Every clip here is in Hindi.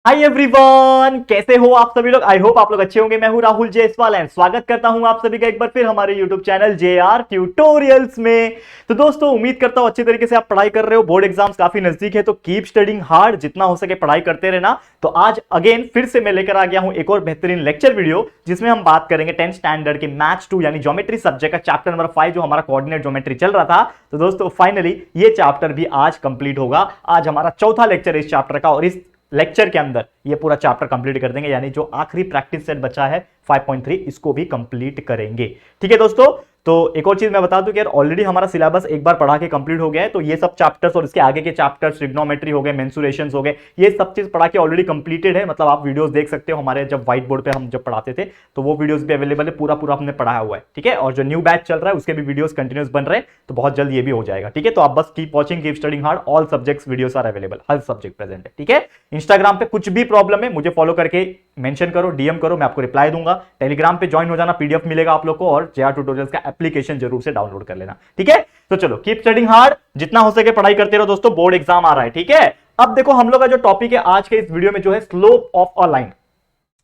हाय एवरीवन, कैसे हो आप सभी लोग। आई होप आप लोग अच्छे होंगे। मैं हूं राहुल जायसवाल एंड स्वागत करता हूं आप सभी का एक बार फिर हमारे यूट्यूब चैनल JR ट्यूटोरियल्स में। तो दोस्तों, उम्मीद करता हूं अच्छी तरीके से आप पढ़ाई कर रहे हो। बोर्ड एग्जाम्स काफी नजदीक है तो कीप स्टडिंग हार्ड, जितना हो सके पढ़ाई करते रहना। तो आज अगेन फिर से मैं लेकर आ गया हूं एक और बेहतरीन लेक्चर वीडियो, जिसमें हम बात करेंगे 10th स्टैंडर्ड के मैथ्स 2 यानी ज्योमेट्री सब्जेक्ट का चैप्टर नंबर 5 जो हमारा कोऑर्डिनेट ज्योमेट्री चल रहा था। तो दोस्तों फाइनली ये चैप्टर भी आज कंप्लीट होगा। आज हमारा चौथा लेक्चर है इस चैप्टर का और इस लेक्चर के अंदर ये पूरा चैप्टर कंप्लीट कर देंगे, यानी जो आखिरी प्रैक्टिस सेट बचा है 5.3 इसको भी कंप्लीट करेंगे। ठीक है दोस्तों, तो एक और चीज मैं बता दूं कि यार ऑलरेडी हमारा सिलेबस एक बार पढ़ा के कंप्लीट हो गया है। तो ये सब चैप्टर्स और इसके आगे के चैप्टर्स ट्रिग्नोमेट्री हो गए, मेंसुरेशंस हो गए, ये सब चीज पढ़ा के ऑलरेडी कंप्लीटेड है। मतलब आप वीडियोस देख सकते हो, हमारे जब व्हाइट बोर्ड पे हम जब पढ़ाते थे तो वो वीडियोस भी अवेलेबल है, पूरा पूरा हमने पढ़ाया हुआ है। ठीक है, और जो न्यू बैच चल रहा है उसके भी वीडियोस कंटिन्यूस बन रहे हैं, तो बहुत जल्द ये भी हो जाएगा। ठीक है, तो आप बस keep watching, keep studying hard, all subjects videos are available, हर सब्जेक्ट प्रेजेंट है। ठीक है, इंस्टाग्राम पे कुछ भी प्रॉब्लम है मुझे फॉलो करके मेंशन करो, डीएम करो, मैं आपको रिप्लाई दूंगा। टेलीग्राम पे ज्वाइन हो जाना, पीडीएफ मिलेगा आप लोग को, और JR ट्यूटोरियल्स का एप्लीकेशन जरूर से डाउनलोड कर लेना। ठीक है, तो चलो कीप स्टडिंग हार्ड, जितना हो सके पढ़ाई करते रहो दोस्तों, बोर्ड एग्जाम आ रहा है। ठीक है, अब देखो हम लोग का जो टॉपिक है आज के इस वीडियो में जो है स्लोप ऑफ अ लाइन।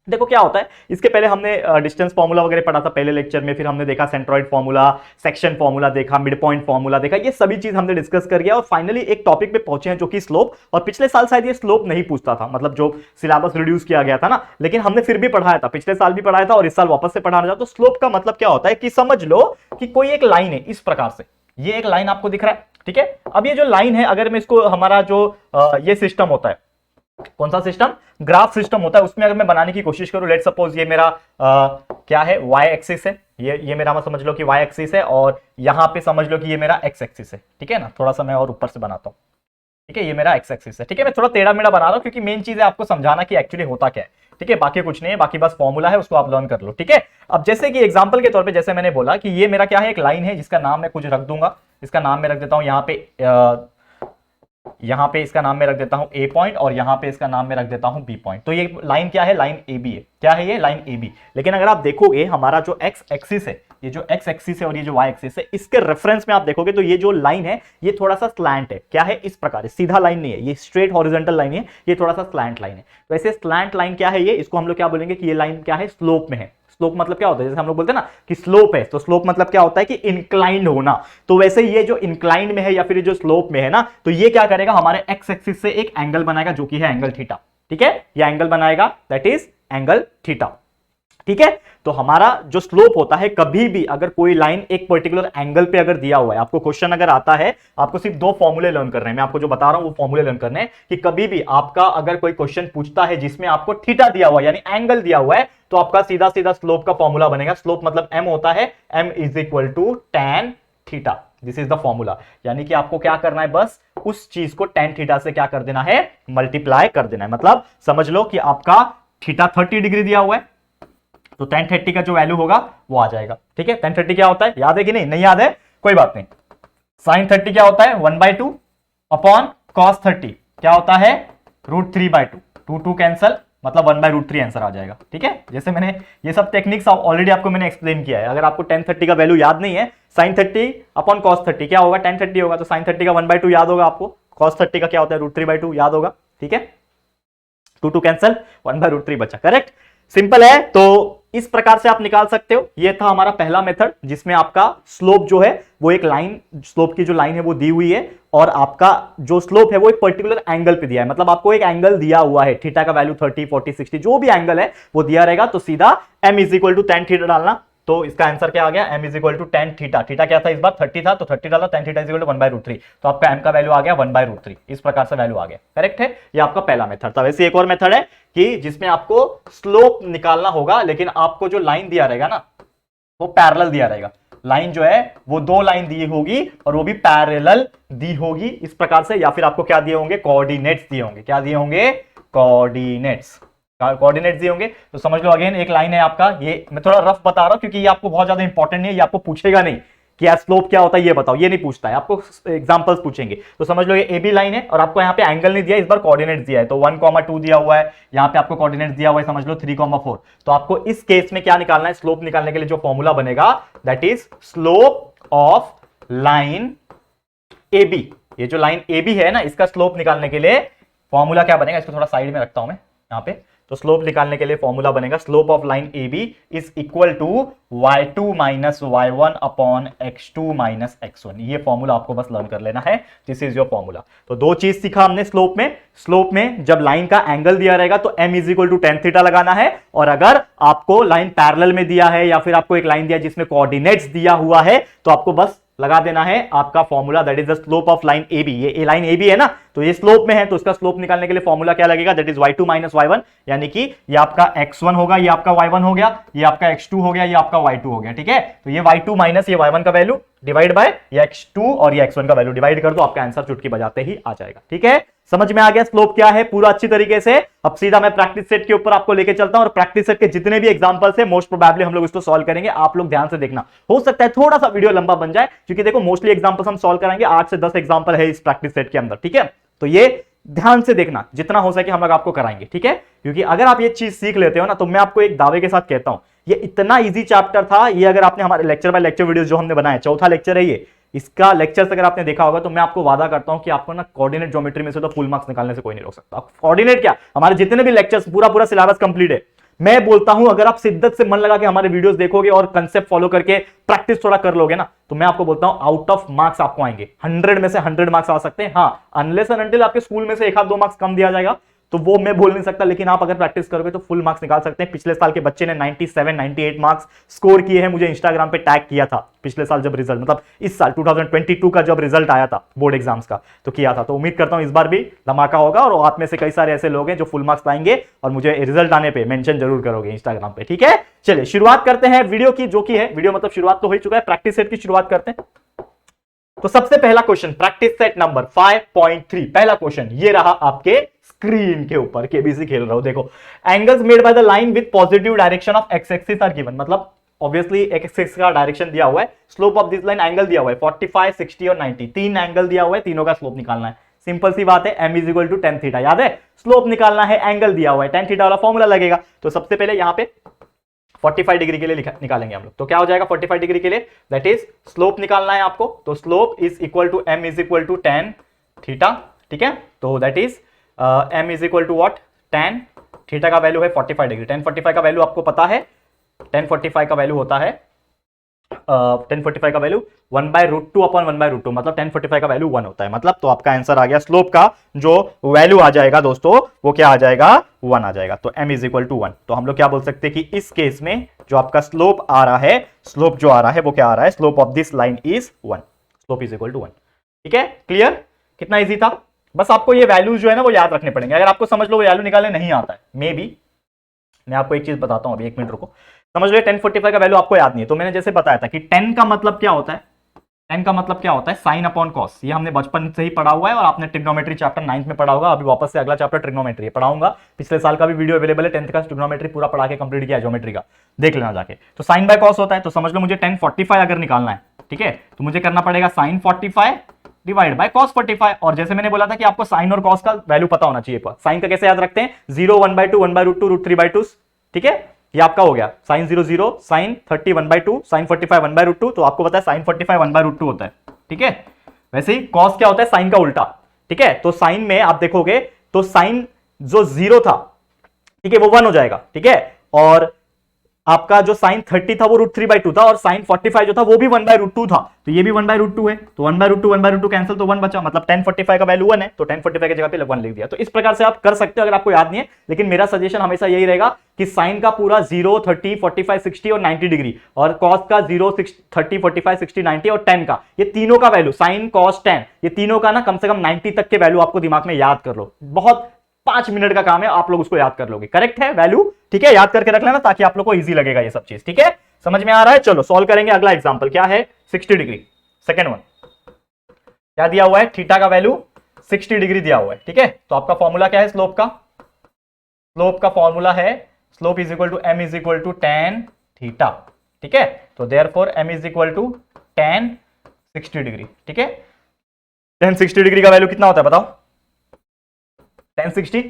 देखो क्या होता है, इसके पहले हमने डिस्टेंस फॉर्मूला वगैरह पढ़ा था पहले लेक्चर में, फिर हमने देखा सेंट्रॉइड फॉर्मूला, सेक्शन फॉर्मूला देखा, मिड पॉइंट फॉर्मूला देखा, ये सभी चीज हमने डिस्कस कर गया और फाइनली एक टॉपिक पे पहुंचे हैं जो कि स्लोप। और पिछले साल शायद ये स्लोप नहीं पूछता था, मतलब जो सिलेबस रिड्यूस किया गया था ना, लेकिन हमने फिर भी पढ़ाया था, पिछले साल भी पढ़ाया था और इस साल वापस से पढ़ाना था। तो स्लोप का मतलब क्या होता है कि समझ लो कि कोई एक लाइन है इस प्रकार से, ये एक लाइन आपको दिख रहा है। ठीक है, अब ये जो लाइन है, अगर मैं इसको हमारा जो ये सिस्टम होता है, कौन सा सिस्टम, ग्राफ सिस्टम होता है, उसमें अगर मैं बनाने की कोशिश करूं, लेट सपोज ये मेरा क्या है, y एक्सिस है, ये मेरा मत समझ लो कि y एक्सिस है, और यहां पे समझ लो कि ये मेरा x एक्सिस है। ठीक है ना, थोड़ा सा मैं और ऊपर से बनाता हूं। ठीक है, ये मेरा x एक्सिस है। ठीक है, मैं थोड़ा टेढ़ा मेढ़ा बना रहा हूं क्योंकि मेन चीज है आपको समझाना कि एक्चुअली होता क्या है। ठीक है, बाकी कुछ नहीं है, बाकी बस फॉर्मूला है, उसको आप लर्न कर लो। ठीक है, अब जैसे कि एग्जांपल के तौर पे जैसे मैंने बोला कि ये मेरा क्या है, एक लाइन है जिसका नाम मैं कुछ रख दूंगा। इसका नाम मैं रख देता हूं यहां पे इसका नाम मैं रख देता हूं ए पॉइंट, और यहां पे इसका नाम मैं रख देता हूं बी पॉइंट। तो ये लाइन क्या है, लाइन ए बी है। क्या है ये, लाइन ए बी। लेकिन अगर आप देखोगे हमारा जो एक्स एक्सिस है, ये जो एक्स एक्सिस है और ये जो वाई एक्सिस है, इसके रेफरेंस में आप देखोगे तो ये जो लाइन है ये थोड़ा सा स्लैंट है। क्या है, इस प्रकार सीधा लाइन नहीं है, ये स्ट्रेट हॉरिजॉन्टल लाइन है, ये थोड़ा सा स्लैंट लाइन है। तो ऐसे स्लैंट लाइन क्या है, ये इसको हम लोग क्या बोलेंगे कि ये लाइन क्या है, स्लोप में है। स्लोप मतलब क्या होता है, जैसे हम लोग बोलते हैं ना कि स्लोप है, तो स्लोप मतलब क्या होता है कि इंक्लाइंड होना। तो वैसे ये जो इंक्लाइंड में है या फिर ये जो स्लोप में है ना, तो ये क्या करेगा, हमारे एक्स एक्सिस से एक एंगल बनाएगा जो कि है एंगल थीटा। ठीक है, ये एंगल बनाएगा, दैट इज एंगल थीटा। ठीक है, तो हमारा जो स्लोप होता है, कभी भी अगर कोई लाइन एक पर्टिकुलर एंगल पे अगर दिया हुआ है, आपको क्वेश्चन अगर आता है, आपको सिर्फ दो फॉर्मूले लर्न करने हैं। मैं आपको जो बता रहा हूं वो फॉर्मूले लर्न करने हैं कि कभी भी आपका अगर कोई क्वेश्चन पूछता है जिसमें आपको थीटा दिया हुआ है यानी एंगल दिया हुआ है, तो आपका सीधा सीधा स्लोप का फॉर्मूला बनेगा। स्लोप मतलब m होता है, m is equal to tan theta. This is the formula. यानी कि आपको क्या करना है, बस उस चीज को tan थीटा से क्या कर देना है, मल्टीप्लाई कर देना है। मतलब समझ लो कि आपका थीटा 30 डिग्री दिया हुआ है, तो tan 30 का जो वैल्यू होगा वो आ जाएगा। ठीक है, tan 30 क्या होता है, याद है कि नहीं, नहीं याद है कोई बात नहीं। sin 30 क्या होता है, 1/2 अपॉन cos 30 क्या होता है, √3/2। 2 कैंसल, मतलब 1/√3 आंसर आ जाएगा। ठीक है, जैसे मैंने ये सब टेक्निक्स ऑलरेडी आपको मैंने एक्सप्लेन किया है। अगर आपको tan 30 का वैल्यू याद नहीं है, sin 30 अपॉन cos 30 क्या होगा, tan 30 होगा, तो sin 30 का 1/2 याद होगा आपको, cos 30 का क्या होता है, √3/2 याद होगा। ठीक है, 2 कैंसल, 1/√3 बचा, करेक्ट, सिंपल है। तो इस प्रकार से आप निकाल सकते हो। ये था हमारा पहला मेथड, जिसमें आपका स्लोप जो है वो एक लाइन, स्लोप की जो लाइन है वो दी हुई है, और आपका जो स्लोप है वो एक पर्टिकुलर एंगल पे दिया है। मतलब आपको एक एंगल दिया हुआ है, थीटा का वैल्यू 30, 40, 60 जो भी एंगल है वो दिया रहेगा, तो सीधा m is equal to tan theta डालना। तो इसका आंसर क्या आ गया, m is equal to tan theta. Theta क्या था इस बार, 30 था, तो 30 डाला, tan theta is equal to 1/√3, तो आपका m का वैल्यू आ गया 1/√3। इस प्रकार से वैल्यू आ गया, करेक्ट है। ये आपका पहला मेथड था। वैसे एक और मेथड है कि जिसमें आपको स्लोप निकालना होगा, लेकिन आपको जो लाइन दिया रहेगा ना वो पैरेलल दिया रहेगा। लाइन जो है वो दो लाइन दी होगी और वो भी पैरेलल दी होगी इस प्रकार से, या फिर आपको क्या दिए होंगे, कोऑर्डिनेट्स दिए होंगे। क्या दिए होंगे, कोऑर्डिनेट्स, कोऑर्डिनेट्स दिए होंगे। तो समझ लो अगेन एक लाइन है आपका, ये मैं थोड़ा रफ बता रहा हूं क्योंकि ये आपको बहुत ज्यादा इंपॉर्टेंट नहीं है, ये आपको पूछेगा नहीं कि यार स्लोप क्या होता है ये बताओ, ये नहीं पूछता है, आपको एग्जांपल्स पूछेंगे। तो समझ लो ये ए बी लाइन है और आपको यहाँ पे एंगल नहीं दिया, इस बार कोऑर्डिनेट्स दिया है। तो 1,2 दिया हुआ है, यहाँ पे आपको कोऑर्डिनेट्स दिया हुआ है, समझ लो 3,4। तो आपको इस केस में क्या निकालना है, स्लोप निकालने के लिए जो फॉर्मूला बनेगा that is slope of line A B. ये जो लाइन ए बी है ना, इसका स्लोप निकालने के लिए फॉर्मूला क्या बनेगा, इसको थोड़ा साइड में रखता हूं मैं, यहाँ पे। तो स्लोप निकालने के लिए फॉर्मूला बनेगा slope of line A B is equal to y2 minus y1 upon x2 minus x1। ये फॉर्मूला आपको बस लर्न कर लेना है, दिस इज योर फॉर्मूला। तो दो चीज सीखा हमने स्लोप में। स्लोप में जब लाइन का एंगल दिया रहेगा तो m is equal to tan theta लगाना है, और अगर आपको लाइन पैरेलल में दिया है या फिर आपको एक लाइन दिया जिसमें कोऑर्डिनेट्स दिया हुआ है तो आपको बस लगा देना है आपका formula, that is the slope of line A B. ये लाइन ए बी है ना, तो ये स्लोप में है, तो इसका स्लोप निकालने के लिए फॉर्मूला क्या लगेगा, that is y2 minus y1, यानी कि ये आपका x1 होगा, ये आपका y1 हो गया, ये आपका x2 हो गया, ये आपका y2 हो गया। ठीक है, तो ये y2 माइनस ये y1 का वैल्यू डिवाइड बाय ये x2 और ये x1 का वैल्यू डिवाइड कर दो, आपका आंसर चुटकी बजाते ही आ जाएगा। ठीक है, समझ में आ गया स्लोप क्या है पूरा अच्छी तरीके से। अब सीधा मैं प्रैक्टिस सेट के ऊपर आपको लेके चलता हूं, और प्रैक्टिस सेट के जितने भी एग्जांपल्स है मोस्ट प्रोबेबली हम लोग इसको सॉल्व करेंगे। आप लोग ध्यान से देखना, हो सकता है थोड़ा सा वीडियो लंबा बन जाए, क्योंकि देखो मोस्टली एग्जांपल्स हम सॉल्व कराएंगे, 8 से 10 एग्जांपल है इस प्रैक्टिस सेट के अंदर। ठीक है, तो ये ध्यान से देखना, जितना हो सके हम लोग आपको कराएंगे। ठीक है, क्योंकि अगर आप ये चीज सीख लेते हो ना, तो मैं आपको एक दावे के साथ कहता हूं, ये इतना इजी चैप्टर था, ये अगर आपने हमारे लेक्चर बाय लेक्चर वीडियोस जो हमने बनाए, चौथा लेक्चर है ये, इसका लेक्चर्स अगर आपने देखा होगा तो मैं आपको वादा करता हूं कि आपको ना कोऑर्डिनेट ज्योमेट्री में से तो फुल मार्क्स निकालने से कोई नहीं रोक सकता। कोऑर्डिनेट क्या, हमारे जितने भी लेक्चर्स पूरा सिलेबस कंप्लीट है। मैं बोलता हूं अगर आप शिद्दत से मन लगा के हमारे वीडियोस देखोगे और कंसेप्ट फॉलो करके प्रैक्टिस थोड़ा कर लोगे ना, तो मैं आपको बोलता हूं आउट ऑफ मार्क्स आपको आएंगे, 100 में से 100 मार्क्स आ सकते हैं। हाँ, अनलेस एंड अनटिल आपके स्कूल में से 1 आध 2 मार्क्स कम दिया जाएगा, तो वो मैं बोल नहीं सकता, लेकिन आप अगर प्रैक्टिस करोगे तो फुल मार्क्स निकाल सकते हैं। पिछले साल के बच्चे ने 97 98 मार्क्स स्कोर किए हैं, मुझे इंस्टाग्राम पे टैग किया था पिछले साल जब रिजल्ट, मतलब इस साल 2022 का जब रिजल्ट आया था बोर्ड एग्जाम्स का, तो किया था। तो उम्मीद करता हूं इस बार भी धमाका होगा, और आप में से कई सारे ऐसे लोग हैं जो फुल मार्क्स लाएंगे, और मुझे रिजल्ट आने पे मेंशन जरूर करोगे इंस्टाग्राम पे। ठीक है, चलिए शुरुआत करते हैं वीडियो की, जो की है वीडियो मतलब शुरुआत तो हो ही चुका है, प्रैक्टिस सेट की शुरुआत करते हैं। तो सबसे पहला क्वेश्चन प्रैक्टिस सेट नंबर 5.3, पहला क्वेश्चन ये रहा आपके स्क्रीन के ऊपर, केबीसी खेल रहा हो। देखो, angles made by the line with positive direction of x axis are given, मतलब ऑब्वियसली एक्स एक्सिस का डायरेक्शन दिया हुआ है, slope of this line angle दिया हुआ है 45 60 और 90, 3 एंगल दिया हुआ है, तीनों का स्लोप निकालना है। सिंपल सी बात है, m is equal to tan theta, याद है, स्लोप निकालना है, एंगल दिया हुआ है, टेन थीटा वाला फॉर्मूला लगेगा। तो सबसे पहले यहां पे 45 डिग्री के लिए निकालेंगे हम लोग, तो क्या हो जाएगा 45 डिग्री के लिए, दैट इज स्लोप निकालना है आपको, तो slope is equal to m is equal to tan theta. ठीक है, तो that is m is equal to what, tan theta का वैल्यू है 45 डिग्री। 1045 का वैल्यू आपको पता है, 1045 का वैल्यू होता है 1045 का वैल्यू 1/√2 अपॉन 1/√2, मतलब 1045 का वैल्यू 1 होता है, मतलब तो आपका आंसर आ गया, स्लोप का जो वैल्यू आ जाएगा दोस्तों वो क्या आ जाएगा, 1 आ जाएगा। तो m इज इक्वल टू 1, तो हम लोग क्या बोल सकते हैं कि इस केस में जो आपका स्लोप आ रहा है, स्लोप जो आ रहा है वो क्या आ रहा है, slope of this line is 1, slope is equal to 1। ठीक है, क्लियर, कितना इजी था। बस आपको ये वैल्यूज जो है ना वो याद रखने पड़ेंगे, अगर आपको समझ लो वैल्यू निकालने नहीं आता है, मे बी मैं आपको एक चीज बताता हूं, अभी 1 मिनट रुको, समझ लो 1045 का वैल्यू आपको याद नहीं है, तो मैंने जैसे बताया था कि 10 का मतलब क्या होता है, 10 का मतलब क्या होता है, साइन अपॉन कॉस, ये हमने बचपन से ही पढ़ा हुआ है, और आपने ट्रिग्नोमेट्री चैप्टर 9th में पढ़ा होगा। अभी वापस से अगला चैप्टर ट्रिग्नोमेट्री है, पढ़ाऊंगा, पिछले साल का भी वीडियो अवेलेबल है, 10th का ट्रिग्नोमेट्री पूरा पढ़ा के कंप्लीट किया है, ज्योमेट्री का, देख लेना जाके। तो साइन बाय कॉस होता है, तो समझ लो मुझे 1045 अगर निकालना है, ठीक है, तो मुझे करना पड़ेगा साइन 45 डिवाइड बाय cos 45, और जैसे मैंने बोला था कि आपको साइन और cos का वैल्यू पता होना चाहिए। साइन का कैसे याद रखते हैं, 0 1/2 1/√2 √3/2, ठीक है, ये आपका हो गया साइन 0 0, साइन 30 1/2, साइन 45 1/√2, तो आपको पता है साइन 45 1/√2 होता है। ठीक है, वैसे ही cos क्या होता है, साइन का उल्टा। ठीक है, तो साइन में आप देखोगे तो साइन जो 0 था, ठीक है, वो 1 हो जाएगा। ठीक है, और आपका जो साइन 30 था वो √3/2 था, और साइन 45 जो था वो भी 1/√2 था, तो ये भी 1/√2 है, तो 1/√2 कैंसिल, तो 1 बचा, मतलब 1045 का वैल्यू 1 है, तो 1045 की जगह पे 1 लिख दिया। तो इस प्रकार से आप कर सकते हो अगर आपको याद नहीं है, लेकिन मेरा सजेशन हमेशा यही रहेगा कि साइन का पूरा 0 30 45 60 और 90 डिग्री, और कॉस का 0 30 45 60 90 और 10 का, ये तीनों का वैल्यू साइन कॉस 10, ये तीनों का ना कम से कम 90 तक के वैल्यू आपको दिमाग में याद कर लो, बहुत 5 मिनट का काम है, आप लोग उसको याद कर लोगे, करेक्ट है वैल्यू। ठीक है, याद करके रख लेना ताकि आप लोग को इजी लगेगा ये सब चीज। ठीक है, समझ में आ रहा है, चलो सॉल्व करेंगे। अगला एग्जांपल क्या है, 60 डिग्री, सेकेंड वन, क्या दिया हुआ है, थीटा का वैल्यू 60 डिग्री दिया हुआ है। ठीक है, तो आपका फॉर्मूला क्या है स्लोप का, स्लोप का फॉर्मूला है slope is equal to m is equal to tan theta. ठीक है, तो therefore m is equal to tan 60 degree. ठीक है, tan 60 डिग्री का वैल्यू कितना होता है बताओ, tan 60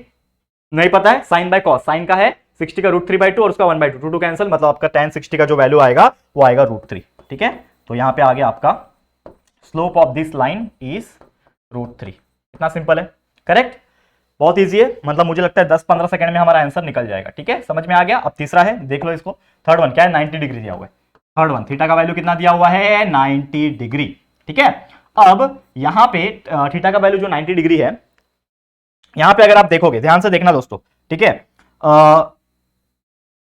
नहीं पता है, साइन बाय कॉस, साइन का है 60 का √3/2 और उसका 1/2, 2 कैंसिल, मतलब आपका tan 60 का जो वैल्यू आएगा वो आएगा √3। ठीक है, तो यहां पे आ गया आपका slope of this line is √3, इतना सिंपल है, करेक्ट। बहुत ईजी है, मतलब मुझे लगता है 10-15 सेकंड में हमारा आंसर निकल जाएगा। ठीक है, समझ में आ गया। अब तीसरा है, देख लो इसको। थर्ड वन क्या है, 90 डिग्री दिया हुआ है। थर्ड वन थीटा का वैल्यू कितना दिया हुआ है, 90 डिग्री। ठीक है, अब यहां पे थीटा का वैल्यू जो 90 डिग्री है, यहां पे अगर आप देखोगे, ध्यान से देखना दोस्तों। ठीक है,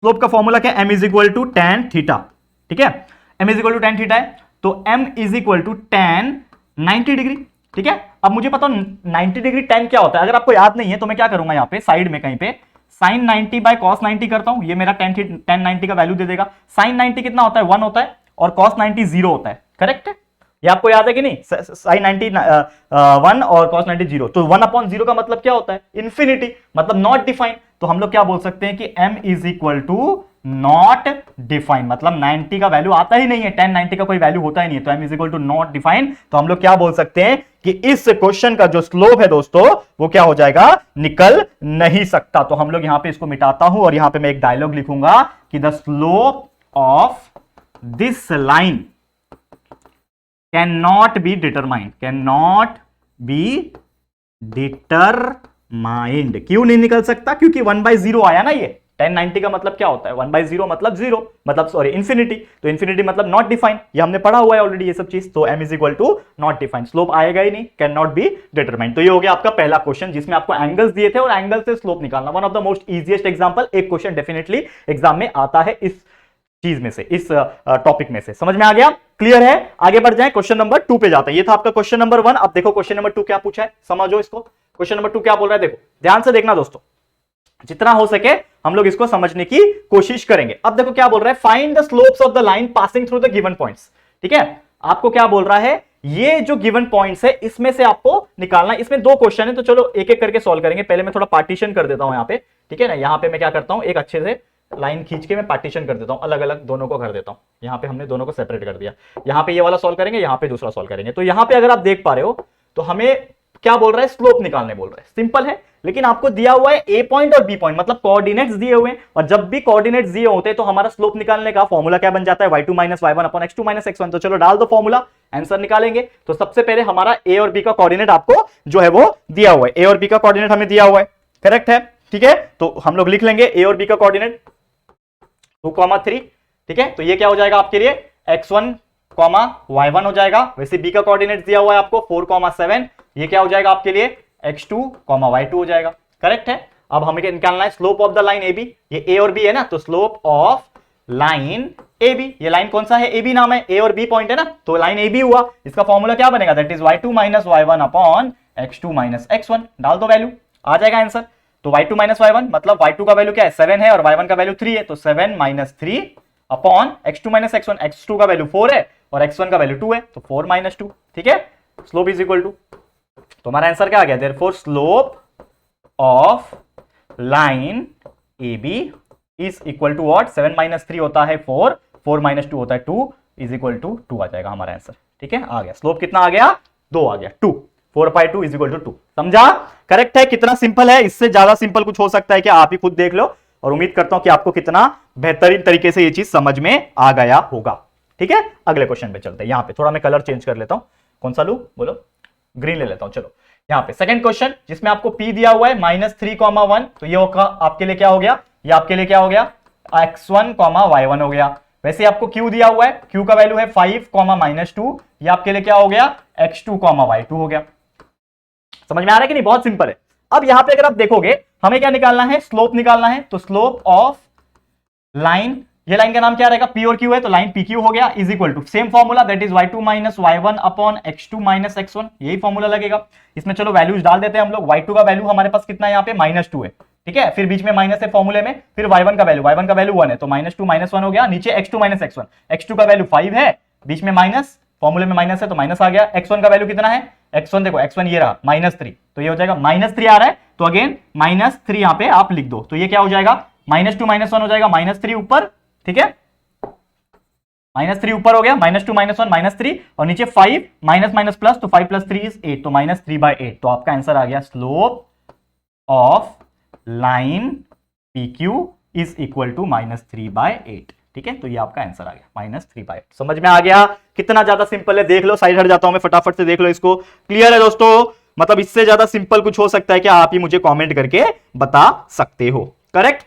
स्लोप का फॉर्मूला क्या, m is equal to tan theta. ठीक है, m is equal to tan theta है, तो m is equal to tan 90 degree. ठीक है, अब मुझे पता 90 डिग्री tan क्या होता है, अगर आपको याद नहीं है तो मैं क्या करूंगा, यहाँ पे साइड में कहीं पे sin 90 बाय cos 90 करता हूं, ये मेरा tan 90 का वैल्यू दे देगा। sin 90 कितना होता है, 1 होता है, और cos 90 0 होता है। करेक्ट है, ये आपको याद है कि नहीं, sin 90 1 और cos 90 0, तो 1/0 का मतलब क्या होता है, इंफिनिटी, मतलब नॉट डिफाइंड। तो हम लोग क्या बोल सकते हैं कि m is equal to not defined, मतलब 90 का वैल्यू आता ही नहीं है, tan 90 का कोई वैल्यू होता ही नहीं है, तो m is equal to not defined. तो हम लोग क्या बोल सकते हैं कि इस क्वेश्चन का जो स्लोप है दोस्तों, वो क्या हो जाएगा, निकल नहीं सकता। तो हम लोग यहां पे इसको मिटाता हूं, और यहां पे मैं एक डायलॉग लिखूंगा कि the slope of this line cannot be determined, cannot be determined। क्यों नहीं निकल सकता, क्योंकि 1/0 आया ना, ये tan 90 का मतलब क्या होता है, 1/0 मतलब 0, मतलब सॉरी इंफिनिटी, तो इंफिनिटी मतलब नॉट डिफाइंड, ये हमने पढ़ा हुआ है ऑलरेडी ये सब चीज। तो m is equal to not defined, slope आएगा ही नहीं, कैन नॉट बी डिटरमाइंड। तो ये हो गया आपका पहला क्वेश्चन, जिसमें आपको एंगल्स दिए थे और एंगल से स्लोप निकालना। One of the most easiest example, एक क्वेश्चन डेफिनेटली एग्जाम में आता है इस चीज में से, इस टॉपिक में से। समझ में आ गया, क्लियर है। आगे बढ़ जाए, क्वेश्चन नंबर 2 पे जाते हैं। ये था आपका क्वेश्चन नंबर 1। अब देखो क्वेश्चन नंबर 2 क्या पूछा है, समझो इसको। क्वेश्चन नंबर 2 क्या बोल रहा है, देखो ध्यान से देखना दोस्तों, जितना हो सके हम लोग इसको समझने की कोशिश करेंगे। अब देखो क्या बोल रहा है, find the slopes of the line passing through the given points. ठीक है, आपको क्या बोल रहा है, ये जो गिवन पॉइंट्स है इसमें से आपको निकालना। इसमें 2 क्वेश्चन है, तो चलो एक एक करके सॉल्व करेंगे। पहले मैं थोड़ा पार्टीशन कर देता हूं यहाँ पे। ठीक है ना, यहाँ पे मैं क्या करता हूं, एक अच्छे से लाइन खींच के मैं पार्टीशन कर देता हूं, अलग अलग दोनों को कर देता हूं। यहाँ पे हमने दोनों को सेपरेट कर दिया, यहाँ पे ये वाला सॉल्व करेंगे, यहाँ पे दूसरा सॉल्व करेंगे। तो यहाँ पे अगर आप देख पा रहे हो, तो हमें क्या बोल रहा है, स्लोप निकालने बोल रहा है। सिंपल है, लेकिन आपको दिया हुआ है ए पॉइंट और बी पॉइंट, मतलब कोऑर्डिनेट्स दिए हुए हैं, और जब भी कोऑर्डिनेट्स दिए होते हैं तो हमारा स्लोप निकालने का फॉर्मूला क्या बन जाता है, y2 - y1 upon x2 - x1। तो चलो डाल दो फॉर्मूला, आंसर निकालेंगे। तो सबसे पहले हमारा ए और बी का कोऑर्डिनेट आपको जो है वो दिया हुआ है, ए और बी का कोऑर्डिनेट हमें दिया हुआ है, करेक्ट है। ठीक है, तो हम लोग लिख लेंगे ए और बी का कोऑर्डिनेट 2, 3। ठीक है, तो ये क्या हो जाएगा आपके लिए, x1, y1 हो जाएगा। वैसे b का कोऑर्डिनेट दिया हुआ है आपको 4, 7, ये क्या हो जाएगा आपके लिए, x2, y2 हो जाएगा। करेक्ट है। अब हमें क्या निकालना है, slope of the line AB। ये a और b है ना, तो स्लोप ऑफ लाइन AB, ये लाइन कौन सा है, AB नाम है, a और b पॉइंट है ना, तो लाइन AB हुआ। इसका फॉर्मूला क्या बनेगा, that is y2 - y1 upon x2 - x1। डाल दो वैल्यू, आ जाएगा आंसर। तो y2 - y1 मतलब y2 का वैल्यू क्या है, 7 है, और y1 का वैल्यू 3 है, तो 7 - 3 अपॉन x2 - x1। x2 का वैल्यू 4 है और x1 का वैल्यू 2 है, तो 4 - 2। ठीक है, स्लोप इज इक्वल टू, तो हमारा आंसर क्या आ गया, therefore slope of line AB is equal to what, 7 - 3 होता है 4, 4 - 2 होता है 2, इज इक्वल टू 2 आ जाएगा हमारा आंसर। ठीक है, आ गया स्लोप, कितना आ गया, 2 आ गया, 2, 4/2 इज इक्वल टू 2। समझा, करेक्ट है। कितना सिंपल है, इससे ज्यादा सिंपल कुछ हो सकता है क्या, आप ही खुद देख लो, और उम्मीद करता हूं कि आपको कितना बेहतरीन तरीके से ये चीज समझ में आ गया होगा। ठीक है, अगले क्वेश्चन पे चलते हैं। यहां पे थोड़ा मैं कलर चेंज कर लेता हूं, कौन सा लू बोलो, ग्रीन ले लेता हूं। चलो यहाँ पे सेकंड क्वेश्चन, जिसमें आपको P दिया हुआ है -3, 1, तो ये आपके लिए क्या हो गया, ये आपके लिए क्या हो गया, x1, y1 हो गया। वैसे आपको Q दिया हुआ है, Q का वैल्यू है 5, -2, ये आपके लिए क्या हो गया, x2, y2 हो गया। समझ में आ रहा है कि नहीं, बहुत सिंपल है। अब यहां पे अगर आप देखोगे, हमें क्या निकालना है, स्लोप निकालना है। तो स्लोप ऑफ लाइन, ये लाइन का नाम क्या रहेगा, P और Q है, तो लाइन PQ हो गया, is equal to same formula, that is y2 - y1 upon x2 - x1, यही फॉर्मूला लगेगा। इसमें चलो वैल्यूज डाल देते हैं हम लोग। y2 का वैल्यू हमारे पास कितना है, यहाँ पे -2 है। ठीक है, फिर बीच में माइनस है फॉर्मूले में, फिर y1 का वैल्यू 1 है, तो -2 - 1 हो गया, नीचे x2 - x1, x2 का वैल्यू 5 है, बीच में माइनस, फॉर्मूले में माइनस है तो माइनस आ गया। x1 का वैल्यू कितना है, x1 देखो, x1 ये रहा -3, तो ये हो जाएगा -3 आ रहा है, तो अगेन -3 यहां पे आप लिख दो, तो ये क्या हो जाएगा, -2 - 1 हो जाएगा, -3 ऊपर। ठीक है, -3 ऊपर हो गया, -2 - 1 -3, और नीचे 5 माइनस प्लस, तो 5 + 3 इज 8, तो -3/8। तो आपका आंसर आ गया, slope of line PQ is equal to -3/8। ठीक है, तो ये आपका आंसर आ गया, -3/8। समझ में आ गया, कितना ज्यादा सिंपल है, देख लो, साइड हट जाता हूं मैं, फटाफट से देख लो इसको। क्लियर है दोस्तों, मतलब इससे ज्यादा सिंपल कुछ हो सकता है क्या, आप ही मुझे कमेंट करके बता सकते हो। करेक्ट,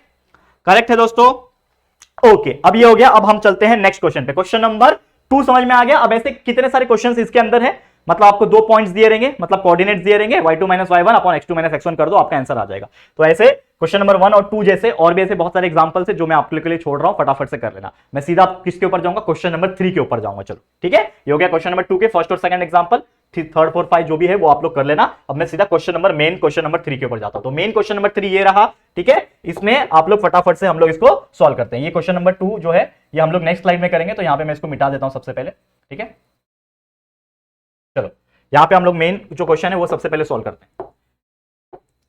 करेक्ट है दोस्तों। ओके, अब ये हो गया। अब हम चलते हैं नेक्स्ट क्वेश्चन पे। क्वेश्चन नंबर 2 समझ में आ गया। अब ऐसे कितने सारे क्वेश्चंस इसके अंदर है, मतलब आपको 2 पॉइंट्स दिए रहेंगे, मतलब कोऑर्डिनेट्स दिए रहेंगे, y2 - y1 upon x2 - x1 कर दो, आपका आंसर आ जाएगा। तो ऐसे क्वेश्चन नंबर 1 और 2 जैसे और भी ऐसे बहुत सारे एग्जांपल्स है जो मैं आपके लिए छोड़ रहा हूं, फटाफट से कर लेना। मैं सीधा किसके ऊपर जाऊंगा, क्वेश्चन नंबर 3 के ऊपर जाऊंगा। चलो ठीक है, ये हो गया क्वेश्चन नंबर 2 के फर्स्ट और सेकंड एग्जांपल। 3, 4, 5 जो भी है वो आप लोग कर लेना। अब मैं सीधा मेन क्वेश्चन नंबर 3 के ऊपर जाता हूं। तो मेन क्वेश्चन नंबर 3 ये रहा, ठीक है। इसमें आप लोग फटाफट से हम लोग इसको सॉल्व करते हैं। ये क्वेश्चन नंबर 2 जो है ये हम लोग नेक्स्ट स्लाइड में करेंगे, तो यहां पे मैं इसको मिटा देता हूं सबसे पहले, ठीक है। चलो यहां पे हम लोग मेन जो क्वेश्चन है वो सबसे पहले सॉल्व करते हैं।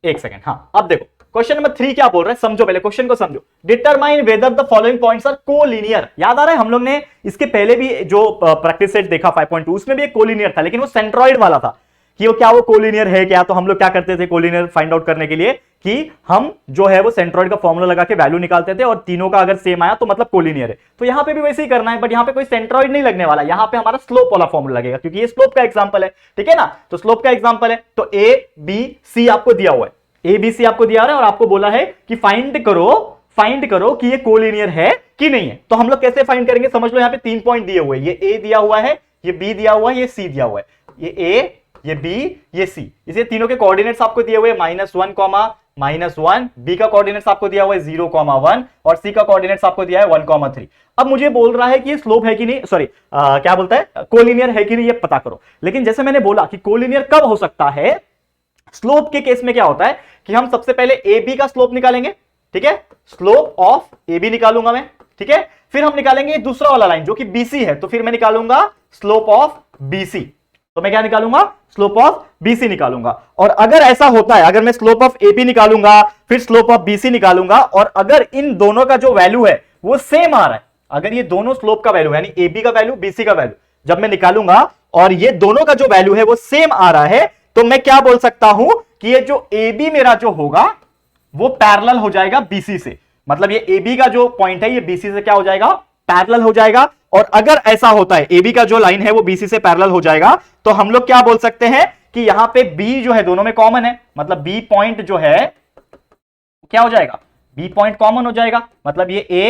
एक सेकंड, हाँ अब देखो क्वेश्चन नंबर 3 क्या बोल रहा है, समझो पहले क्वेश्चन को समझो। Determine whether the following points are collinear. याद आ रहा है हम लोग ने इसके पहले भी जो प्रैक्टिस सेट देखा 5.2 उसमें भी एक कोलिनियर था, लेकिन वो सेंट्रॉइड वाला था कि वो क्या वो कोलिनियर है क्या। तो हम लोग क्या करते थे कोलिनियर फाइंड आउट करने के लिए कि हम जो है वो सेंट्रॉइड का फॉर्मूला लगा के वैल्यू निकालते थे, और तीनों का अगर सेम आया तो मतलब कोलिनियर है। तो यहां पे भी वैसे ही करना है, बट यहां पे कोई सेंट्रॉइड नहीं लगने वाला, यहां पे हमारा स्लोप वाला फॉर्मूला लगेगा, क्योंकि ये स्लोप का एग्जांपल है, ठीक है ना। तो स्लोप का एग्जांपल है, तो ए बी सी आपको दिया हुआ है, ए बी सी आपको दिया है और आपको बोला है कि फाइंड करो कि ये कोलिनियर है कि नहीं है। तो हम लोग कैसे फाइंड करेंगे, समझ लो यहां पे 3 पॉइंट दिए हुए हैं, ये ए दिया हुआ है, ये बी दिया हुआ है, ये सी दिया हुआ है, ये ए, ये बी, ये सी। इसे तीनों के कोऑर्डिनेट्स आपको दिए हुए -1, -1, बी का कोऑर्डिनेट्स आपको दिया हुआ है 0, 1 और सी का कोऑर्डिनेट्स आपको दिया है 1, 3। अब मुझे बोल रहा है कि ये स्लोप है कि नहीं, सॉरी क्या बोलता है, कोलिनियर है कि नहीं ये पता करो। लेकिन जैसे मैंने बोला कि कोलिनियर कब हो सकता है, स्लोप के केस में क्या होता है कि हम सबसे पहले ए बी का स्लोप निकालेंगे, ठीक है, स्लोप ऑफ ए बी निकालूंगा मैं, ठीक है। फिर हम निकालेंगे दूसरा वाला लाइन जो कि बीसी है, तो फिर मैं निकालूंगा स्लोप ऑफ बीसी। तो मैं क्या निकालूंगा, स्लोप ऑफ बीसी निकालूंगा। और अगर ऐसा होता है, अगर मैं स्लोप ऑफ एबी निकालूंगा फिर स्लोप ऑफ बीसी निकालूंगा, और अगर इन दोनों का जो वैल्यू है वो सेम आ रहा है, अगर ये दोनों स्लोप का वैल्यू यानी एबी का वैल्यू बीसी का वैल्यू जब मैं निकालूंगा और ये दोनों का जो वैल्यू है वो सेम आ रहा है, तो मैं क्या बोल सकता हूं कि ये जो AB मेरा जो होगा वो पैरेलल हो जाएगा BC से। मतलब ये AB का जो पॉइंट है ये BC से क्या हो जाएगा, पैरेलल हो जाएगा। और अगर ऐसा होता है AB का जो लाइन है वो BC से पैरेलल हो जाएगा, तो हम लोग क्या बोल सकते हैं कि यहां पे B जो है दोनों में कॉमन है, मतलब B पॉइंट जो है क्या हो जाएगा, B पॉइंट कॉमन हो जाएगा। मतलब ये A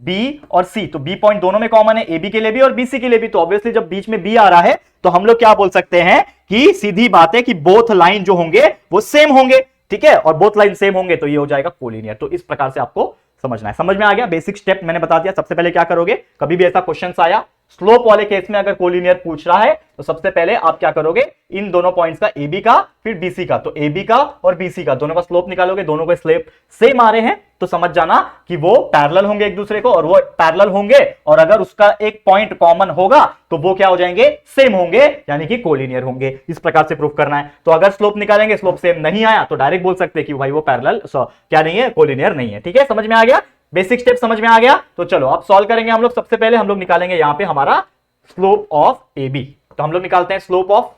B और C, तो B पॉइंट दोनों में कॉमन है, AB के लिए भी और BC के लिए भी। तो ऑब्वियसली जब बीच में B आ रहा है तो हम लोग क्या बोल सकते हैं कि सीधी बात है कि बोथ लाइन जो होंगे वो सेम होंगे, ठीक है। और बोथ लाइन सेम होंगे तो ये हो जाएगा कोलिनियर। तो इस प्रकार से आपको समझना है। समझ में आ गया, बेसिक स्टेप मैंने बता दिया। सबसे पहले क्या करोगे, कभी भी ऐसा क्वेश्चन आया स्लोप वाले केस में अगर कोलिनियर पूछ रहा है तो सबसे पहले आप क्या करोगे, इन दोनों पॉइंट्स का AB का फिर BC का, तो AB का और BC का दोनों का स्लोप निकालोगे, दोनों के स्लोप सेम आ रहे हैं तो समझ जाना कि वो पैरेलल होंगे एक दूसरे को, और वो पैरेलल होंगे और अगर उसका एक पॉइंट कॉमन होगा तो वो क्या हो जाएंगे, सेम होंगे, यानी कि कोलिनियर होंगे। इस प्रकार से प्रूफ करना है। तो अगर स्लोप निकालेंगे, स्लोप सेम नहीं आया तो डायरेक्ट बोल सकते हैं कि भाई वो पैरेलल क्या नहीं है, कोलिनियर नहीं है, ठीक है। समझ में आ गया, बेसिक स्टेप समझ में आ गया। तो चलो अब सॉल्व करेंगे हम लोग। सबसे पहले हम लोग निकालेंगे यहां पे हमारा स्लोप ऑफ AB। तो हम लोग निकालते हैं स्लोप ऑफ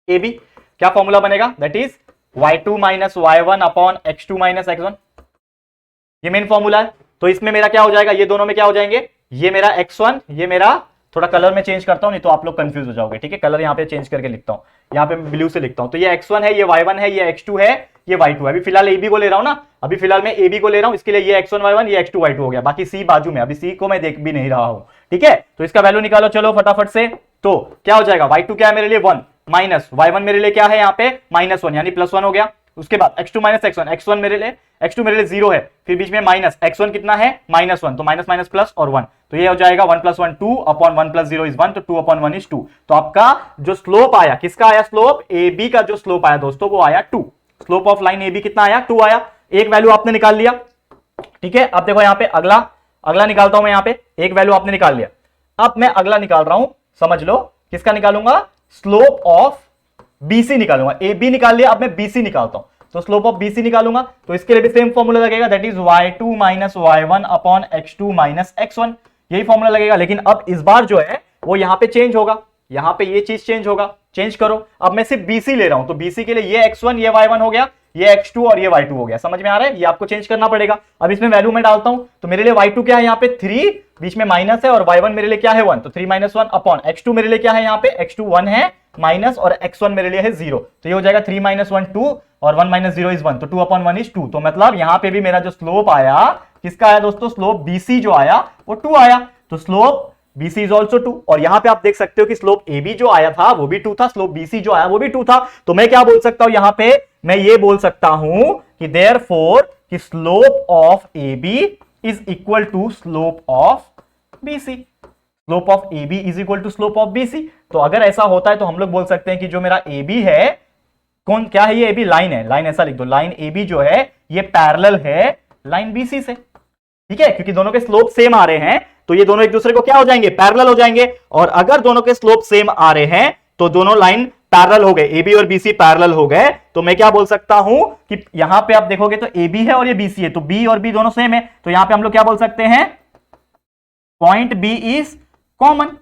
AB। क्या फॉर्मूला बनेगा, that is y2 - y1 upon x2 - x1। ये मेन फॉर्मूला है। तो इसमें मेरा क्या हो जाएगा, ये दोनों में क्या हो जाएंगे, ये मेरा x1, ये मेरा, थोड़ा कलर में चेंज करता हूं नहीं तो आप लोग कंफ्यूज हो जाओगे, ठीक है। कलर यहां पे चेंज करके लिखता हूं, यहां पे ब्लू से लिखता हूं। तो ये x1 है, ये y1 है, ये x2 है, ये y2 है। अभी फिलहाल AB को ले रहा हूं ना, अभी फिलहाल मैं AB को ले रहा हूं, इसके लिए ये x1 y1 ये x2 y2 हो गया। बाकी C बाजू में, अभी C को मैं देख भी नहीं रहा हूं, ठीक है। तो इसका वैल्यू निकालो चलो फटाफट से। तो क्या हो जाएगा, y2 क्या है मेरे लिए 1 माइनस y1 मेरे लिए क्या है यहाँ पे -1 यानी +1 हो गया। उसके बाद x2 - x1, x2 मेरे लिए 0 है, फिर बीच में माइनस x1 कितना है -1, तो माइनस माइनस प्लस और 1, तो ये हो जाएगा 1 + 1 2 अपॉन 1 + 0 इज 1, तो 2/1 इज 2। तो आपका जो स्लोप आया, किसका आया स्लोप, AB का जो स्लोप आया दोस्तों वो आया 2। स्लोप ऑफ लाइन AB कितना आया, 2 आया। एक वैल्यू आपने निकाल लिया, ठीक है। अब देखो यहाँ पे अगला निकालता हूं मैं, यहाँ पे एक वैल्यू आपने निकाल लिया। अब मैं अगला निकाल रहा हूं, समझ लो किसका निकालूंगा, स्लोप ऑफ BC निकालूंगा। AB निकाल लिया, अब मैं BC निकालता हूं, तो स्लोप ऑफ BC निकालूंगा। तो इसके लिए भी सेम फॉर्मूला लगेगा, that is y2 - y1 upon x2 - x1, यही फॉर्मूला लगेगा। लेकिन अब इस बार जो है वो यहां पे चेंज होगा, यहां पे ये चीज चेंज होगा, चेंज करो। अब मैं सिर्फ BC ले रहा हूं, तो BC के लिए ये x1 ये y1 हो गया, ये x2 और ये y2 हो गया। समझ में आ रहा है, ये आपको चेंज करना पड़ेगा। अब इसमें वैल्यू मैं डालता हूं, तो मेरे लिए y2 क्या है यहाँ पे 3, बीच में माइनस है, और y1 मेरे लिए क्या है 1, तो 3 - 1 अपॉन x2 मेरे लिए क्या है यहाँ पे x2 1 है, माइनस और x1 मेरे लिए है 0, तो ये हो जाएगा 3 - 1 2 और 1 - 0 इज 1, तो 2/1 इज 2। तो मतलब यहां पे भी मेरा जो स्लोप आया किसका आया दोस्तों, स्लोप BC जो आया वो 2 आया, तो स्लोप BC इज ऑल्सो 2। और यहां पे आप देख सकते हो कि स्लोप AB जो आया था वो भी 2 था, स्लोप BC जो आया वो भी 2 था। तो मैं क्या बोल सकता हूं यहां पे, मैं ये बोल सकता हूं कि देयरफॉर कि slope of AB is equal to slope of BC, slope of AB is equal to slope of BC। तो अगर ऐसा होता है तो हम लोग बोल सकते हैं कि जो मेरा AB है, कौन क्या है, ये AB लाइन है, लाइन ऐसा लिख दो, लाइन AB जो है ये पैरेलल है लाइन BC से, ठीक है, क्योंकि दोनों के स्लोप सेम आ रहे हैं तो ये दोनों एक दूसरे को क्या हो जाएंगे, पैरेलल हो जाएंगे। और अगर दोनों के स्लोप सेम आ रहे हैं तो दोनों लाइन पैरेलल हो गए, AB और BC पैरेलल हो गए। तो मैं क्या बोल सकता हूं कि यहां पे आप देखोगे तो AB है और ये BC है, तो B और B दोनों सेम है, तो यहां पे हम लोग क्या बोल सकते हैं, पॉइंट B इज कॉमन।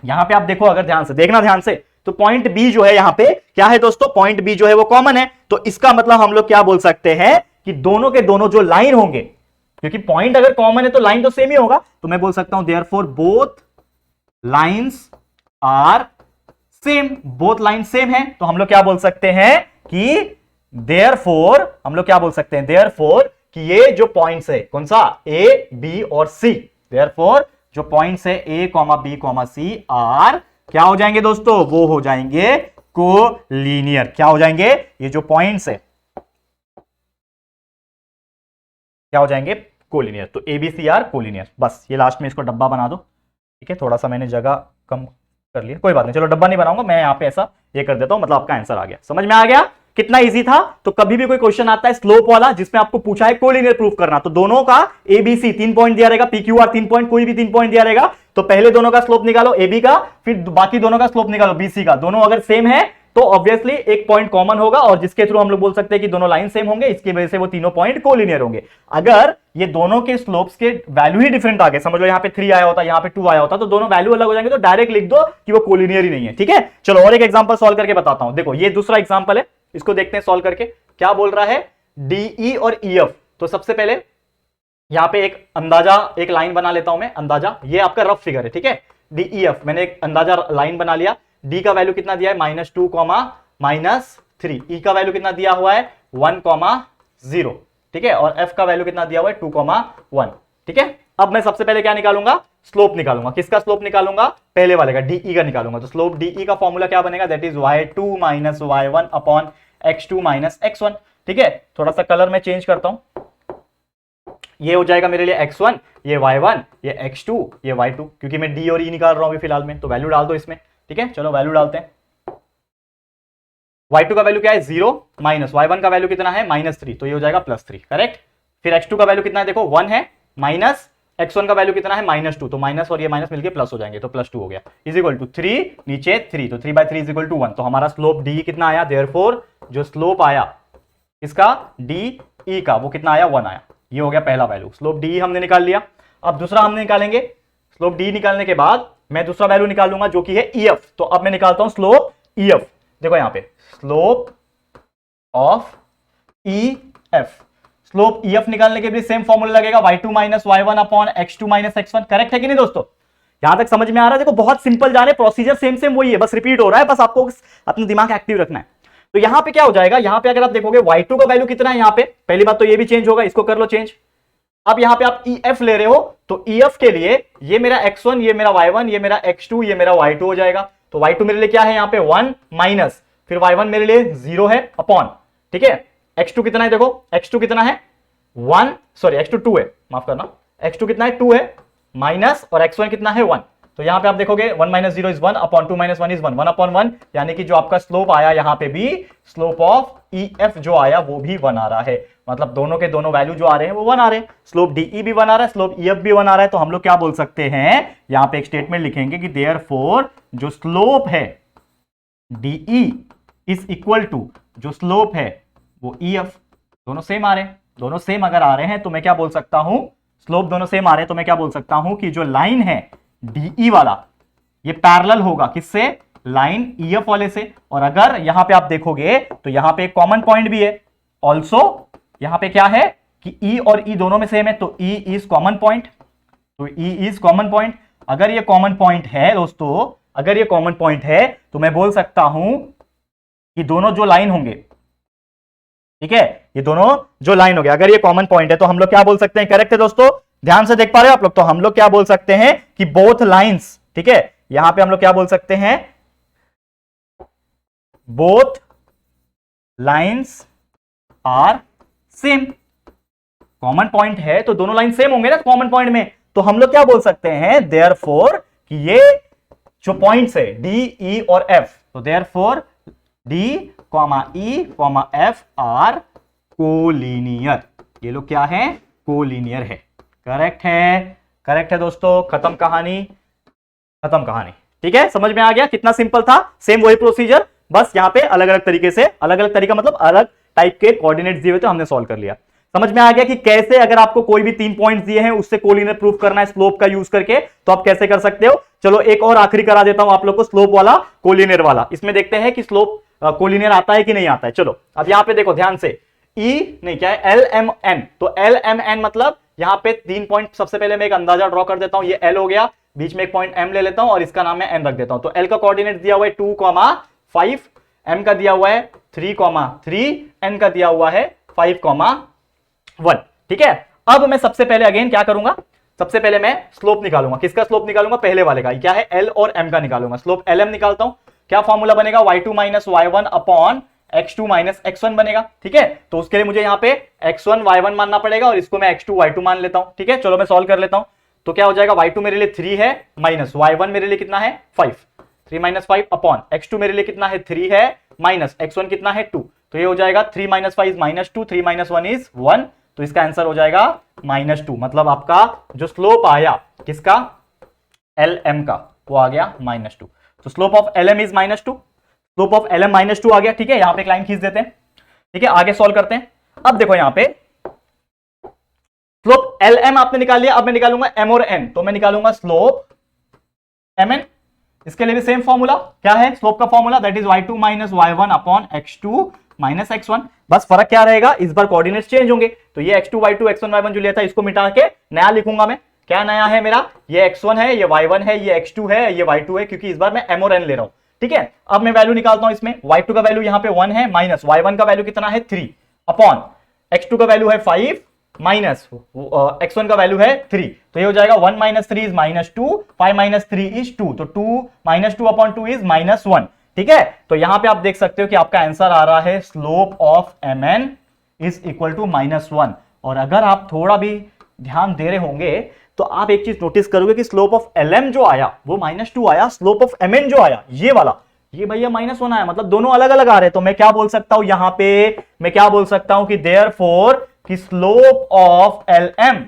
यहां पे आप देखो, अगर ध्यान से देखना, ध्यान से, तो पॉइंट B जो है यहां पे क्या है दोस्तों, पॉइंट B जो है वो कॉमन है। तो इसका मतलब हम लोग क्या बोल सकते हैं कि दोनों के दोनों जो लाइन होंगे, क्योंकि पॉइंट अगर कॉमन है तो लाइन तो सेम ही होगा, तो मैं बोल सकता हूं therefore both lines are same, both line same है। तो हम लोग क्या बोल सकते हैं कि देयरफॉर, हम लोग क्या बोल सकते हैं, देयरफॉर कि ये जो पॉइंट्स है, कौन सा, A B और C, देयरफॉर जो पॉइंट्स है A, B, C आर क्या हो जाएंगे दोस्तों, वो हो जाएंगे कोलीनियर। क्या हो जाएंगे, ये जो पॉइंट्स है क्या हो जाएंगे, कोलीनियर। तो ABC आर कोलीनियर। बस ये लास्ट में इसको डब्बा बना दो, ठीक है, थोड़ा सा मैंने जगह कम कर लिया, कोई बात नहीं, चलो डब्बा नहीं बनाऊंगा मैं, यहां पे ऐसा ये कर देता हूं, मतलब आपका आंसर आ गया, समझ में आ गया कितना इजी था। तो कभी भी कोई क्वेश्चन आता है स्लोप वाला जिसमें आपको पूछा है कोलिनियर प्रूफ करना, तो दोनों का ABC 3 पॉइंट दिया रहेगा, PQR 3 पॉइंट, कोई भी 3 पॉइंट दिया रहेगा, तो पहले दोनों का स्लोप निकालो AB का, फिर बाकी दोनों का स्लोप निकालो BC का। दोनों अगर सेम है तो ऑब्वियसली एक पॉइंट कॉमन होगा, और जिसके थ्रू हम लोग बोल सकते हैं कि दोनों लाइन सेम होंगे, इसकी वजह से वो तीनों पॉइंट कोलिनियर होंगे। अगर ये दोनों के स्लोप्स के वैल्यू ही डिफरेंट आ गए, समझ लो यहाँ पे 3 आया होता, यहाँ पे 2 आया होता, तो दोनों वैल्यू अलग हो जाएंगे, तो डायरेक्ट लिख दो कि वो कोलिनियर ही नहीं है, ठीक है। चलो और एक एग्जांपल सॉल्व करके बताता हूं। देखो ये दूसरा एग्जांपल है, इसको देखते हैं सॉल्व करके। क्या बोल रहा है, DE और EF। तो सबसे पहले यहां पे एक अंदाजा, एक लाइन बना लेता हूं मैं, अंदाजा, ये आपका रफ फिगर है, ठीक है, DEF मैंने एक अंदाजा लाइन बना लिया। D का वैल्यू कितना दिया है, -2, -3। E का वैल्यू कितना दिया हुआ है, 1, 0, ठीक है, और F का वैल्यू कितना दिया हुआ है, 2, 1, ठीक है। अब मैं सबसे पहले क्या निकालूंगा, स्लोप निकालूंगा। किसका स्लोप निकालूंगा, पहले वाले का, DE का निकालूंगा। तो स्लोप DE का फॉर्मूला क्या बनेगा, that is y2 - y1 upon x2 - x1, ठीक है। थोड़ा सा कलर में चेंज करता हूं, ये हो जाएगा मेरे लिए x1, ये y1, ये x2, ये y2, क्योंकि मैं D और E निकाल रहा हूं अभी फिलहाल में, तो वैल्यू डाल दो इसमें, ठीक है। चलो वैल्यू डालते हैं। y2 का वैल्यू क्या है, 0, माइनस y1 का वैल्यू कितना है, -3, तो ये हो जाएगा +3, करेक्ट। फिर x2 का वैल्यू कितना है, देखो 1 है, माइनस x1 का वैल्यू कितना है, -2, तो माइनस और ये माइनस मिलके प्लस हो जाएंगे, तो +2 हो गया, इज इक्वल टू 3, नीचे 3, तो 3/3 इज इक्वल टू 1। तो हमारा स्लोप D कितना आया, देयरफॉर जो स्लोप आया इसका DE का वो कितना आया, 1 आया। ये हो गया पहला वैल्यू, स्लोप DE हमने निकाल लिया। अब दूसरा हमने निकालेंगे, स्लोप DE निकालने के बाद मैं दूसरा वैल्यू निकाल लूंगा जो कि है EF। तो अब मैं निकालता हूं स्लोप EF। देखो यहां पे slope of EF, slope EF निकालने के लिए सेम फॉर्मूला लगेगा, y2 - y1 upon x2 - x1, correct है कि नहीं दोस्तों, यहां तक समझ में आ रहा है। देखो बहुत सिंपल जा रहे, प्रोसीजर सेम वही है, बस रिपीट हो रहा है, बस आपको अपना दिमाग एक्टिव रखना है। तो यहां पे क्या हो जाएगा, यहां पे अगर आप देखोगे y2 का वैल्यू कितना है, यहां पे पहली बात तो ये भी चेंज होगा, इसको कर लो चेंज। अब यहां पे आप EF ले रहे हो, तो EF के लिए ये मेरा x1, ये मेरा y1, ये मेरा x2, ये मेरा y2 हो जाएगा। तो y2 मेरे लिए क्या है, यहां पे 1 माइनस, फिर y1 मेरे लिए 0 है अपॉन, ठीक है। x2 कितना है, देखो x2 कितना है 1, सॉरी x2 2 है, माफ करना, x2 कितना है 2 है, माइनस और x1 कितना है 1। तो यहां पे आप देखोगे 1 - 0 इज 1 अपॉन 2 - 1 इज 1, 1/1, यानी कि जो आपका स्लोप आया यहां पे भी स्लोप ऑफ EF जो आया वो भी 1 आ रहा है, मतलब दोनों के दोनों वैल्यू जो आ रहे हैं वो 1 आ रहे हैं। स्लोप DE भी 1 आ रहा है, स्लोप EF भी 1 आ रहा है। तो हम लोग क्या बोल सकते हैं, यहां पे एक स्टेटमेंट लिखेंगे कि देयरफॉर जो स्लोप है DE इज इक्वल टू जो स्लोप है वो EF, दोनों सेम आ रहे हैं। दोनों सेम अगर आ रहे हैं तो मैं क्या बोल सकता हूं, स्लोप दोनों सेम आ रहे हैं तो मैं क्या बोल सकता हूं कि जो लाइन है DE वाला ये पैरेलल होगा किससे, लाइन EF वाले से। और अगर यहां पे आप देखोगे तो यहां पे एक कॉमन पॉइंट भी है ऑल्सो, यहां पे क्या है कि E और E दोनों में सेम है, तो E इज कॉमन पॉइंट, तो E इज कॉमन पॉइंट। अगर ये कॉमन पॉइंट है दोस्तों अगर ये कॉमन पॉइंट है तो मैं बोल सकता हूं कि दोनों जो लाइन होंगे, ठीक है, ये दोनों जो लाइन हो गया, अगर ये कॉमन पॉइंट है तो हम लोग क्या बोल सकते हैं? करेक्ट है दोस्तों, ध्यान से देख पा रहे हो आप लोग? तो हम लोग क्या बोल सकते हैं कि बोथ लाइंस, ठीक है, यहां पे हम लोग क्या बोल सकते हैं? Both lines are same. Common point है तो दोनों लाइन सेम होंगे ना कॉमन पॉइंट में, तो हम लोग क्या बोल सकते हैं? देयरफॉर कि ये जो पॉइंट्स है डी, ई और एफ, तो therefore D E F R collinear. ये लोग क्या है? कोलिनियर है। करेक्ट है, करेक्ट है दोस्तों। खत्म कहानी, खत्म कहानी। ठीक है, समझ में आ गया? कितना सिंपल था, सेम वही प्रोसीजर, बस यहां पे अलग अलग तरीके से, अलग अलग तरीका मतलब अलग टाइप के कोऑर्डिनेट्स दिए हुए थे, हमने सॉल्व कर लिया। समझ में आ गया कि कैसे अगर आपको कोई भी 3 पॉइंट्स दिए हैं उससे कोलिनियर प्रूफ करना है स्लोप का यूज करके, तो आप कैसे कर सकते हो। चलो एक और आखिरी करा देता हूं आप लोग को, स्लोप वाला कोलिनियर वाला। इसमें देखते हैं कि स्लोप कोलिनियर आता है कि नहीं आता है। चलो अब यहां पे देखो ध्यान से, ई नहीं क्या है, एल एम एन। तो एल एम एन मतलब यहां पे 3 पॉइंट, सबसे पहले मैं एक अंदाजा ड्रॉ कर देता हूं, ये एल हो गया, बीच में एक पॉइंट एम ले लेता हूं और इसका नाम मैं एन रख देता हूं। तो एल का कोऑर्डिनेट दिया हुआ है 2,5, एम का दिया हुआ है 3,3, एन का दिया हुआ है 5,1। ठीक है, अब मैं सबसे पहले अगेन क्या करूंगा, सबसे पहले मैं स्लोप निकालूंगा। किसका स्लोप निकालूंगा? पहले वाले का, क्या है, एल और एम का निकालूंगा। स्लोप एल एम निकालता हूं, क्या फॉर्मूला बनेगा? y2 minus y1 upon x2 minus x1 बनेगा। ठीक है, तो उसके लिए मुझे यहां पे x1 y1 मानना पड़ेगा और इसको मैं x2 y2 मान लेता हूं। ठीक है, चलो मैं सॉल्व कर लेता हूं। तो क्या हो जाएगा? y2 मेरे लिए 3 है, माइनस y1 मेरे लिए कितना है? 5, 3 माइनस 5 अपॉन x2 मेरे लिए कितना है? 3 है, माइनस x1 कितना है? 2। तो ये हो जाएगा 3 माइनस 5 माइनस 2, 3 माइनस 1 इज 1। तो इसका आंसर हो जाएगा -2। मतलब आपका जो स्लोप आया किसका? एल एम का, वो आ गया -2। तो slope of L M is -2, slope of L M -2 आ गया। ठीक है, यहां पे एक लाइन खींच देते हैं। ठीक है, आगे सॉल्व करते हैं। अब देखो यहां पे स्लोप एल एम आपने निकाल लिया, अब मैं निकालूंगा एम और एन। तो मैं निकालूंगा स्लोप एम एन। इसके लिए भी सेम फॉर्मूला, क्या है स्लोप का formula? That is y2 minus y1 upon x2 minus x1। बस फर्क क्या रहेगा, इस बार कोऑर्डिनेट्स चेंज होंगे। तो ये x2 y2 x1 y1 जो लिया था इसको मिटा के नया लिखूंगा मैं। क्या नया है मेरा? ये x1 है, ये y1 है, ये x2 है, ये y2 है, क्योंकि इस बार मैं m और n ले रहा हूं। ठीक है, अब मैं वैल्यू निकालता हूं इसमें। y2 का वैल्यू यहां पे 1 है, माइनस y1 का वैल्यू कितना है? 3 अपॉन x2 का वैल्यू है 5 माइनस x1 का वैल्यू है 3। तो ये हो जाएगा 1 माइनस 3 इज -2, 5 माइनस 3 इज 2। तो 2 माइनस 2 अपॉन 2 इज -1। ठीक है, तो यहां पे आप देख सकते हो कि आपका आंसर आ रहा है slope of M N is equal to -1। और अगर आप थोड़ा भी ध्यान दे रहे होंगे तो आप एक चीज नोटिस करोगे कि स्लोप ऑफ एल एम जो आया वो -2 आया, स्लोप ऑफ एम एन जो आया ये वाला, ये भैया -1 आया। मतलब दोनों अलग अलग आ रहे हैं। तो मैं क्या बोल सकता हूं यहां पे, मैं क्या बोल सकता हूं कि देयरफॉर कि स्लोप ऑफ एल एम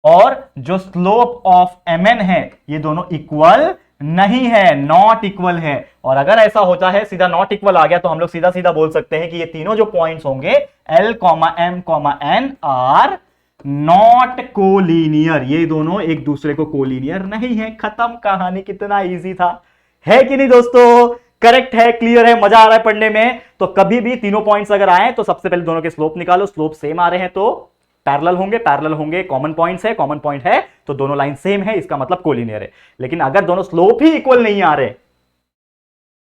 और जो स्लोप ऑफ एम एन है ये दोनों इक्वल नहीं है, नॉट इक्वल है। और अगर ऐसा होता है, सीधा नॉट इक्वल आ गया, तो हम लोग सीधा सीधा बोल सकते हैं कि ये तीनों जो पॉइंट्स होंगे L, M, N are not collinear. ये दोनों एक दूसरे को कोलिनियर नहीं है। खत्म कहानी। कितना इजी था, है कि नहीं दोस्तों? करेक्ट है, क्लियर है, मजा आ रहा है पढ़ने में। तो कभी भी तीनों पॉइंट्स अगर आए तो सबसे पहले दोनों के स्लोप निकालो। स्लोप सेम आ रहे हैं तो पैरेलल होंगे, पैरेलल होंगे, कॉमन पॉइंट्स है, कॉमन पॉइंट है तो दोनों लाइन सेम है, इसका मतलब कोलिनियर है। लेकिन अगर दोनों स्लोप ही इक्वल नहीं आ रहे,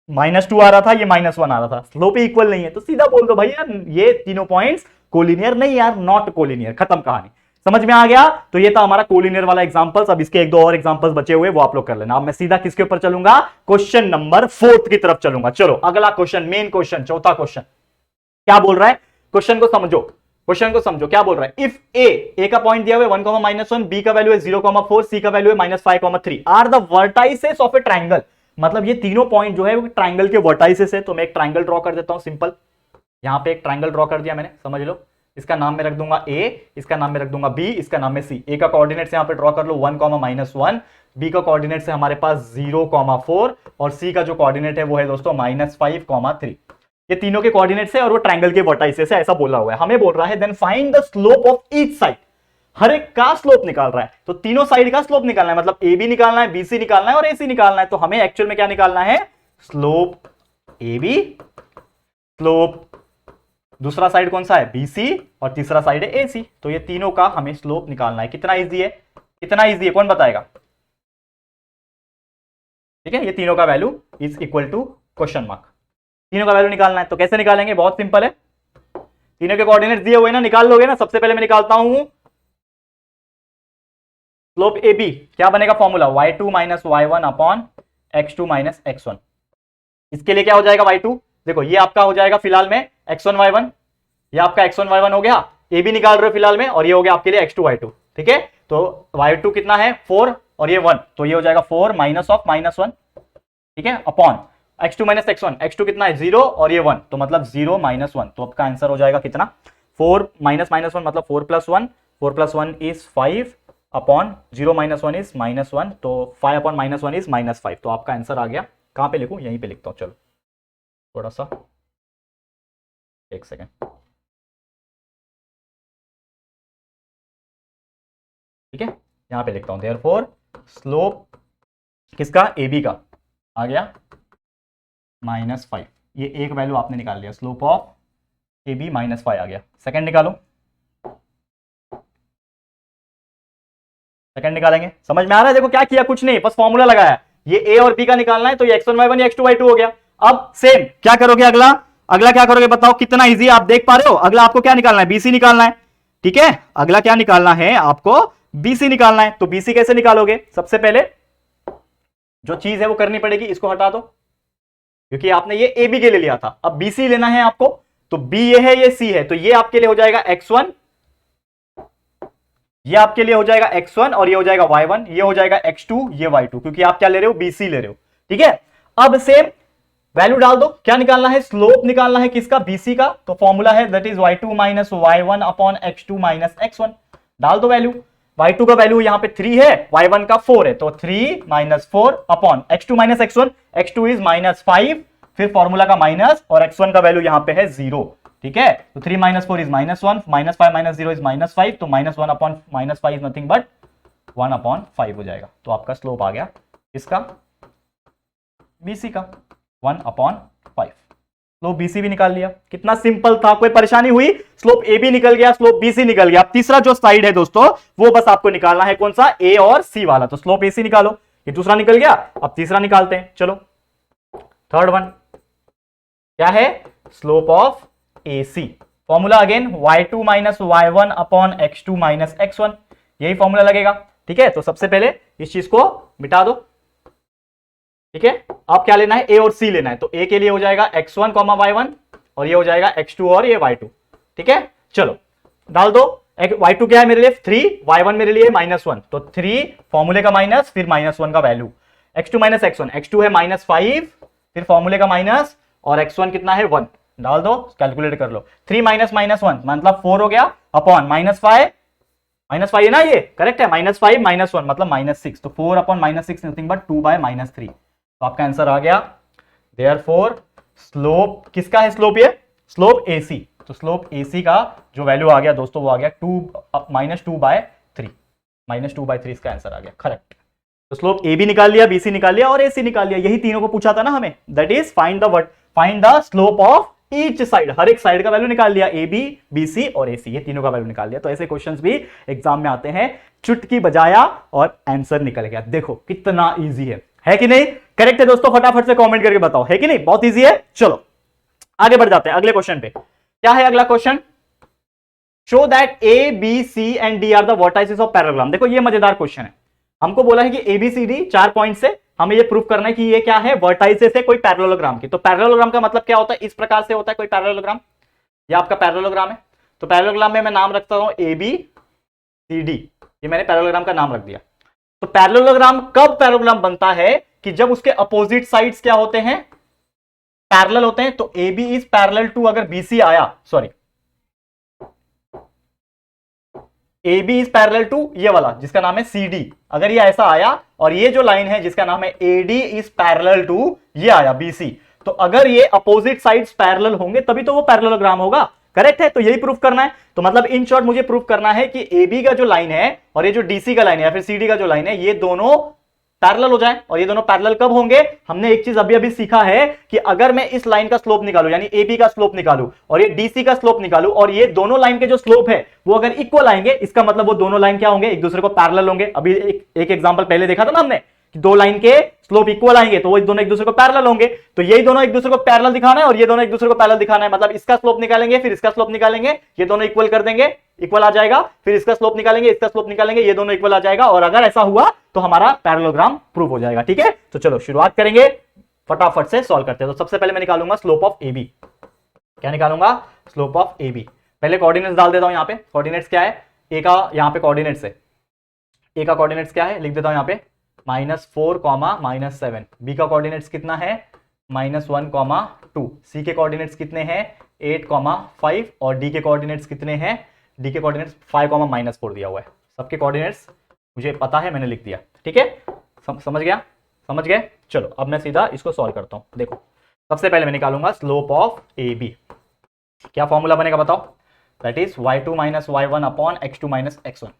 -2 आ रहा था, ये -1 आ रहा था, स्लोप ही इक्वल नहीं है, तो सीधा बोल दो भैया ये तीनों पॉइंट्स कोलिनियर नहीं यार, नॉट कोलिनियर। खत्म कहानी। समझ में आ गया? तो ये था हमारा कोलिनियर वाला एग्जांपल्स। अब इसके 1-2 और एग्जांपल्स बचे हुए वो आप लोग कर लेना। अब मैं सीधा किसके ऊपर चलूंगा? क्वेश्चन नंबर 4 की तरफ चलूंगा। चलो अगला क्वेश्चन, मेन क्वेश्चन, चौथा क्वेश्चन क्या बोल रहा है? क्वेश्चन को समझो, क्वेश्चन को समझो क्या बोल रहा है। इफ ए का पॉइंट दिया हुआ है 1,-1, बी का वैल्यू है 0,4, सी का वैल्यू है -5,3 are the vertices of a triangle. मतलब ये तीनों पॉइंट जो है वो ट्राइंगल के वर्टाइसेस है। तो मैं एक ट्राइंगल ड्रॉ कर देता हूं सिंपल। यहां पे एक ट्राइंगल ड्रॉ कर दिया मैंने, समझ लो। इसका नाम मैं रख दूंगा ए, इसका नाम मैं रख दूंगा बी, इसका नाम है सी। ए का कोऑर्डिनेट्स यहां पे ड्रॉ कर लो 1,-1, बी का कोऑर्डिनेट्स है हमारे पास 0,4 और सी का जो कोऑर्डिनेट है वो है दोस्तों -5,3। ये तीनों के कोऑर्डिनेट्स है और वो ट्रायंगल के वर्टाइसेस है, ऐसा बोला हुआ है। हमें बोल रहा है then find the slope of each side. हर एक का स्लोप निकाल रहा है, तो तीनों साइड का स्लोप निकालना है। मतलब ए बी निकालना है, बी सी निकालना है और ए सी निकालना है। तो हमें एक्चुअल में क्या निकालना है? स्लोप ए बी, स्लोप दूसरा साइड कौन सा है? बी सी, और तीसरा साइड है ए सी। तो ये तीनों का हमें स्लोप निकालना है। कितना इजी है, कितना इजी है, कौन बताएगा? ठीक है, ये तीनों का value is equal to question mark. तीनों का वैल्यू निकालना है, तो कैसे निकालेंगे, बहुत सिंपल है, तीनों के कोऑर्डिनेट्स दिए हुए ना, निकाल लोगे ना। सबसे पहले मैं निकालता हूं स्लोप ए बी, क्या बनेगा formula, y2 minus y1 upon x2 minus x1। इसके लिए क्या हो जाएगा y2, देखो ये आपका हो जाएगा फिलहाल में x1 y1, ये आपका x1 y1 हो गया, ए बी निकाल रहे हो फिलहाल में, और ये हो गया आपके लिए x2 y2। ठीक है, तो y2 कितना है 4 और ये 1, तो ये हो जाएगा 4 माइनस ऑफ -1, ठीक है, upon x2 minus x1, x2 कितना है 0 और ये 1, तो मतलब 0 माइनस 1, तो आपका आंसर हो जाएगा कितना 4 माइनस -1 मतलब 4 plus 1, 4 plus 1 is 5 upon 0 minus 1 is -1, तो 5 अपॉन -1 इज -5, तो आपका आंसर आ गया। कहां पे लिखूं, यहीं पे लिखता हूं, चलो थोड़ा सा एक सेकेंड, ठीक है, यहां पे लिखता हूं, देयरफॉर स्लोप किसका, ए बी का आ गया -5, ये एक वैल्यू आपने निकाल लिया, स्लोप ऑफ ए बी -5 आ गया। सेकंड निकालो, सेकंड निकालेंगे, समझ में आ रहा है, देखो क्या किया, कुछ नहीं, बस फॉर्मूला लगाया, ये ए और बी का निकालना है, तो ये x1 y1 ये x2 y2 हो गया। अब सेम क्या करोगे, अगला अगला क्या करोगे बताओ, कितना इजी, आप देख पा रहे हो, अगला आपको क्या निकालना है, बीसी निकालना है। ठीक है, अगला क्या निकालना है आपको, बीसी निकालना है। तो बीसी कैसे निकालोगे, सबसे पहले जो चीज है वो करनी पड़ेगी, इसको हटा दो, क्योंकि आपने ये ए बी के लिए लिया था, अब बीसी लेना है आपको, तो बी ये है, ये सी है, तो ये आपके लिए हो जाएगा x1, ये आपके लिए हो जाएगा x1 और ये हो जाएगा y1, ये हो जाएगा x2, ये y2, क्योंकि आप क्या ले रहे हो, बीसी ले रहे हो। ठीक है, अब सेम वैल्यू डाल दो, क्या निकालना है, स्लोप निकालना है किसका, बीसी का, तो फॉर्मूला है that is y2 minus y1 upon x2 minus x1, डाल दो वैल्यू, y2 का वैल्यू यहां पे 3 है, y1 का 4 है, तो 3 minus 4 upon x2 minus x1, x2 is -5, फिर फॉर्मूला का माइनस, और x1 का वैल्यू यहां पे है 0। ठीक है, तो 3 माइनस 4 इज -1, -5 माइनस 0 इज -5, तो -1 upon -5 is nothing but 1 upon 5 हो जाएगा। तो आपका स्लोप आ गया इसका, बीसी का 1 अपॉन 5। स्लोप बीसी भी निकाल लिया, कितना सिंपल था, कोई परेशानी हुई, स्लोप ए बी निकल गया, स्लोप बीसी निकल गया। अब तीसरा जो साइड है दोस्तों, वो बस आपको निकालना है, कौन सा, ए और सी वाला, तो स्लोप ए सी निकालो, ये दूसरा निकल गया, अब तीसरा निकालते हैं, चलो थर्ड वन क्या है, slope of A C, formula again y2 minus y1 upon x2 minus x1, यही फॉर्मूला लगेगा। ठीक है, तो सबसे पहले इस चीज को मिटा दो। ठीक है, अब क्या लेना है, ए और सी लेना है, तो ए के लिए हो जाएगा x1 y1 और ये हो जाएगा x2 और ये y2। ठीक है, चलो डाल दो, y2 क्या है मेरे लिए 3, y1 मेरे लिए -1, तो 3 फॉर्मूले का माइनस, फिर -1 का value, x2 minus x1, x2 है -5, फिर फॉर्मूले का माइनस, और x1 कितना है 1, डाल दो, कैलकुलेट कर लो, 3 माइनस -1 मतलब 4 हो गया, अपॉन -5 है ना, ये करेक्ट है, -5 -1 मतलब -6, तो 4 अपॉन -6 नथिंग बट 2/-3, तो आपका आंसर आ गया। देयरफॉर स्लोप किसका है, स्लोप ये स्लोप एसी, तो स्लोप एसी का जो वैल्यू आ गया दोस्तों, वो आ गया -2/3, -2/3 इसका आंसर आ गया करेक्ट। तो स्लोप ए बी निकाल लिया, बीसी निकाल लिया और एसी निकाल लिया, यही तीनों को पूछा था ना हमें, that is find the slope of each side, हर एक साइड का वैल्यू निकाल लिया, ए बी बी सी और ए सी, ये तीनों का वैल्यू निकाल लिया। तो ऐसे क्वेश्चंस भी एग्जाम में आते हैं, चुटकी बजाया और आंसर निकल गया, देखो कितना इजी है कि नहीं, करेक्ट है दोस्तों, फटाफट से कमेंट करके बताओ, है कि नहीं, बहुत इजी है। चलो आगे बढ़ जाते हैं अगले क्वेश्चन पे, क्या है अगला question, show that A B C and D are the vertices of parallelogram. देखो ये मजेदार क्वेश्चन है, हमको बोला है कि एबीसीडी 4 पॉइंट से हमें ये प्रूफ करना है कि ये क्या है, वर्टाइसेस है कोई पैरेललोग्राम की। तो पैरेललोग्राम का मतलब क्या होता है, इस प्रकार से होता है कोई पैरेललोग्राम, ये आपका पैरेललोग्राम है, तो पैरेललोग्राम में मैं नाम रखता हूं ए बी सी डी, ये मैंने पैरेललोग्राम का नाम रख दिया। तो पैरेललोग्राम कब पैरेललोग्राम बनता है, कि जब उसके अपोजिट साइड्स क्या होते हैं, पैरेलल होते हैं। तो A B is parallel to, अगर बीसी आया, sorry A B is parallel to ये वाला जिसका नाम है सी डी, अगर ये ऐसा आया, और ये जो लाइन है जिसका नाम है A D is parallel to ये आया बी सी, तो अगर ये अपोजिट साइड्स पैरेलल होंगे तभी तो वो पैरेललोग्राम होगा, करेक्ट है। तो यही प्रूफ करना है, तो मतलब इन शॉर्ट मुझे प्रूफ करना है कि ए बी का जो लाइन है और ये जो डीसी का लाइन है या फिर सी डी का जो लाइन है, ये दोनों पैरेलल हो जाए। और ये दोनों पैरेलल कब होंगे, हमने एक चीज अभी सीखा है कि अगर मैं इस लाइन का स्लोप निकालूं, यानी एबी का स्लोप निकालूं और ये डीसी का स्लोप निकालूं, और ये दोनों लाइन के जो स्लोप है वो अगर इक्वल आएंगे, इसका मतलब वो दोनों लाइन क्या होंगे, एक दूसरे को पैरेलल होंगे। अभी एक एग्जांपल पहले देखा था ना हमने दो लाइन के स्लोप इक्वल आएंगे तो वो दोनों एक दूसरे को पैरेलल होंगे, तो यही दोनों एक दूसरे को पैरेलल दिखाना है और ये दोनों एक दूसरे को पैरेलल दिखाना है, मतलब इसका स्लोप निकालेंगे फिर इसका स्लोप निकालेंगे, ये दोनों इक्वल कर देंगे, इक्वल आ जाएगा, फिर इसका स्लोप निकालेंगे, इसका स्लोप निकालेंगे, ये दोनों इक्वल आ जाएगा, और अगर ऐसा हुआ तो हमारा पैरेललोग्राम प्रूव हो जाएगा। ठीक है, तो चलो शुरुआत करेंगे, फटाफट से सॉल्व करते हैं। तो सबसे पहले मैं निकालूंगा स्लोप ऑफ AB। क्या निकालूंगा? Slope of AB। पहले कोऑर्डिनेट्स डाल देता हूं यहाँ पे। कोऑर्डिनेट्स क्या है? ए का यहाँ पे कोऑर्डिनेट्स है, ए का कोऑर्डिनेट्स क्या है लिख देता हूं यहाँ पे -4, -7। बी का कोऑर्डिनेट्स कितना है? -1, 2। सी के कोऑर्डिनेट्स कितने हैं? 8, 5। और डी के कोऑर्डिनेट्स कितने हैं? डी के कोऑर्डिनेट्स 5, -4 दिया हुआ है। सबके कोऑर्डिनेट्स मुझे पता है, मैंने लिख दिया। ठीक है, समझ गया? समझ गए? चलो अब मैं सीधा इसको सॉल्व करता हूं। देखो सबसे पहले मैं निकालूंगा स्लोप ऑफ AB। क्या फॉर्मूला बनेगा बताओ? That is y2 - y1 upon x2 - x1।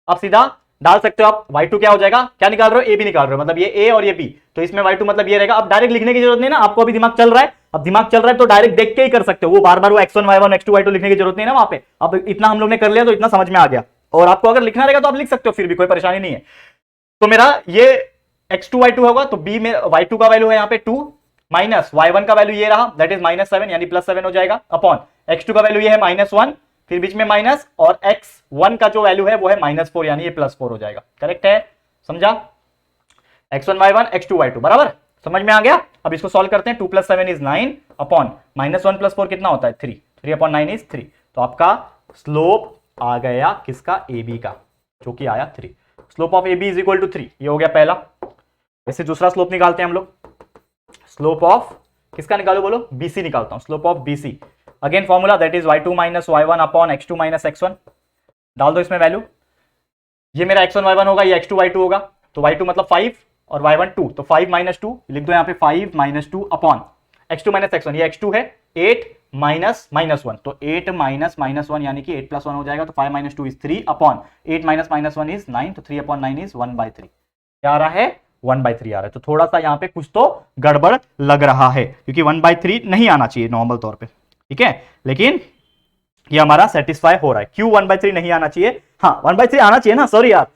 अब सीधा डाल सकते हो आप, y2 क्या हो जाएगा? क्या निकाल रहे हो? AB निकाल रहे हो, मतलब ये A और ये B, तो इसमें y2 मतलब ये रहेगा। अब डायरेक्ट लिखने की जरूरत नहीं ना, आपको अभी दिमाग चल रहा है, अब दिमाग चल रहा है तो डायरेक्ट देख के ही कर सकते हो, वो बार बार वो x1 y1 x2 y2 लिखने की जरूरत नहीं है ना वहां पे। अब इतना हम लोग ने कर लिया तो इतना समझ में आ गया, और आपको अगर लिखना रहेगा तो आप लिख सकते हो, फिर भी कोई परेशानी नहीं है। तो मेरा ये x2 y2 होगा, तो b में y2 का वैल्यू है यहाँ पे 2 माइनस y1 का वैल्यू ये रहा, दैट इज -7 यानी +7 हो जाएगा, अपॉन x2 का वैल्यू ये है -1, फिर बीच में माइनस, और x1 का जो वैल्यू है वो है -4 यानी ये +4 हो जाएगा। करेक्ट है? समझा? x1 y1 x2 y2 बराबर, समझ में आ गया? अब इसको सॉल्व करते हैं। 2 + 7 इज 9 अपॉन -1 + 4 कितना होता है? 3। 3 अपॉन 9 इज 3। तो आपका स्लोप आ गया किसका? AB का, जो कि आया 3। Slope of AB is equal to 3। ये हो गया पहला। वैसे दूसरा स्लोप निकालते हैं हम लोग। स्लोप ऑफ किसका निकालो बोलो? BC निकालता हूं। Slope of BC, again formula that is y2 - y1 upon x2 - x1। डाल दो इसमें वैल्यू। ये मेरा x1 y1 होगा, ये x2 y2 होगा, तो y2 मतलब 5 और y1 2, तो 5 - 2 लिख दो यहाँ पे, 5 - 2 अपॉन x2 - x1, ये x2 है, 8 माइनस -1, तो 8 माइनस -1 यानी कि 8 + 1 हो जाएगा, तो 5 - 2 इज 3 अपॉन 8 माइनस -1 इज 9, तो 3 अपॉन 9 इज 1/3। क्या आ रहा है? 1/3 आ रहा है। तो थोड़ा सा यहाँ पे कुछ तो गड़बड़ लग रहा है, क्योंकि 1/3 नहीं आना चाहिए नॉर्मल तौर पे। ठीक है, लेकिन ये हमारा सेटिस्फाई हो रहा है। क्यों 1/3 नहीं आना चाहिए? हाँ 1/3 आना चाहिए ना, सॉरी यार,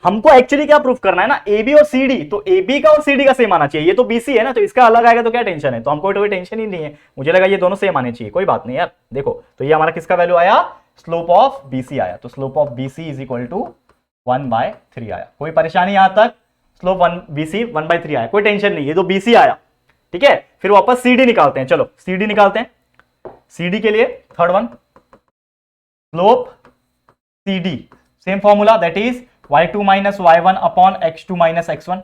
हमको एक्चुअली क्या प्रूफ करना है ना, AB और CD, तो AB का और CD का सेम आना चाहिए। ये तो BC है ना, तो इसका अलग आएगा तो क्या टेंशन है? तो हमको कोई टेंशन ही नहीं है, मुझे लगा ये दोनों सेम आने चाहिए। कोई बात नहीं यार, देखो तो ये हमारा किसका वैल्यू आया? स्लोप ऑफ BC आया। तो slope of BC is equal to 1/3 आया। कोई परेशानी यहां तक? स्लोप BC 1/3 आया, कोई टेंशन नहीं, ये तो BC आया। ठीक है, फिर वापस CD निकालते हैं। चलो CD निकालते हैं। CD के लिए third one, slope CD, same formula that is y2 - y1 upon x2 - x1।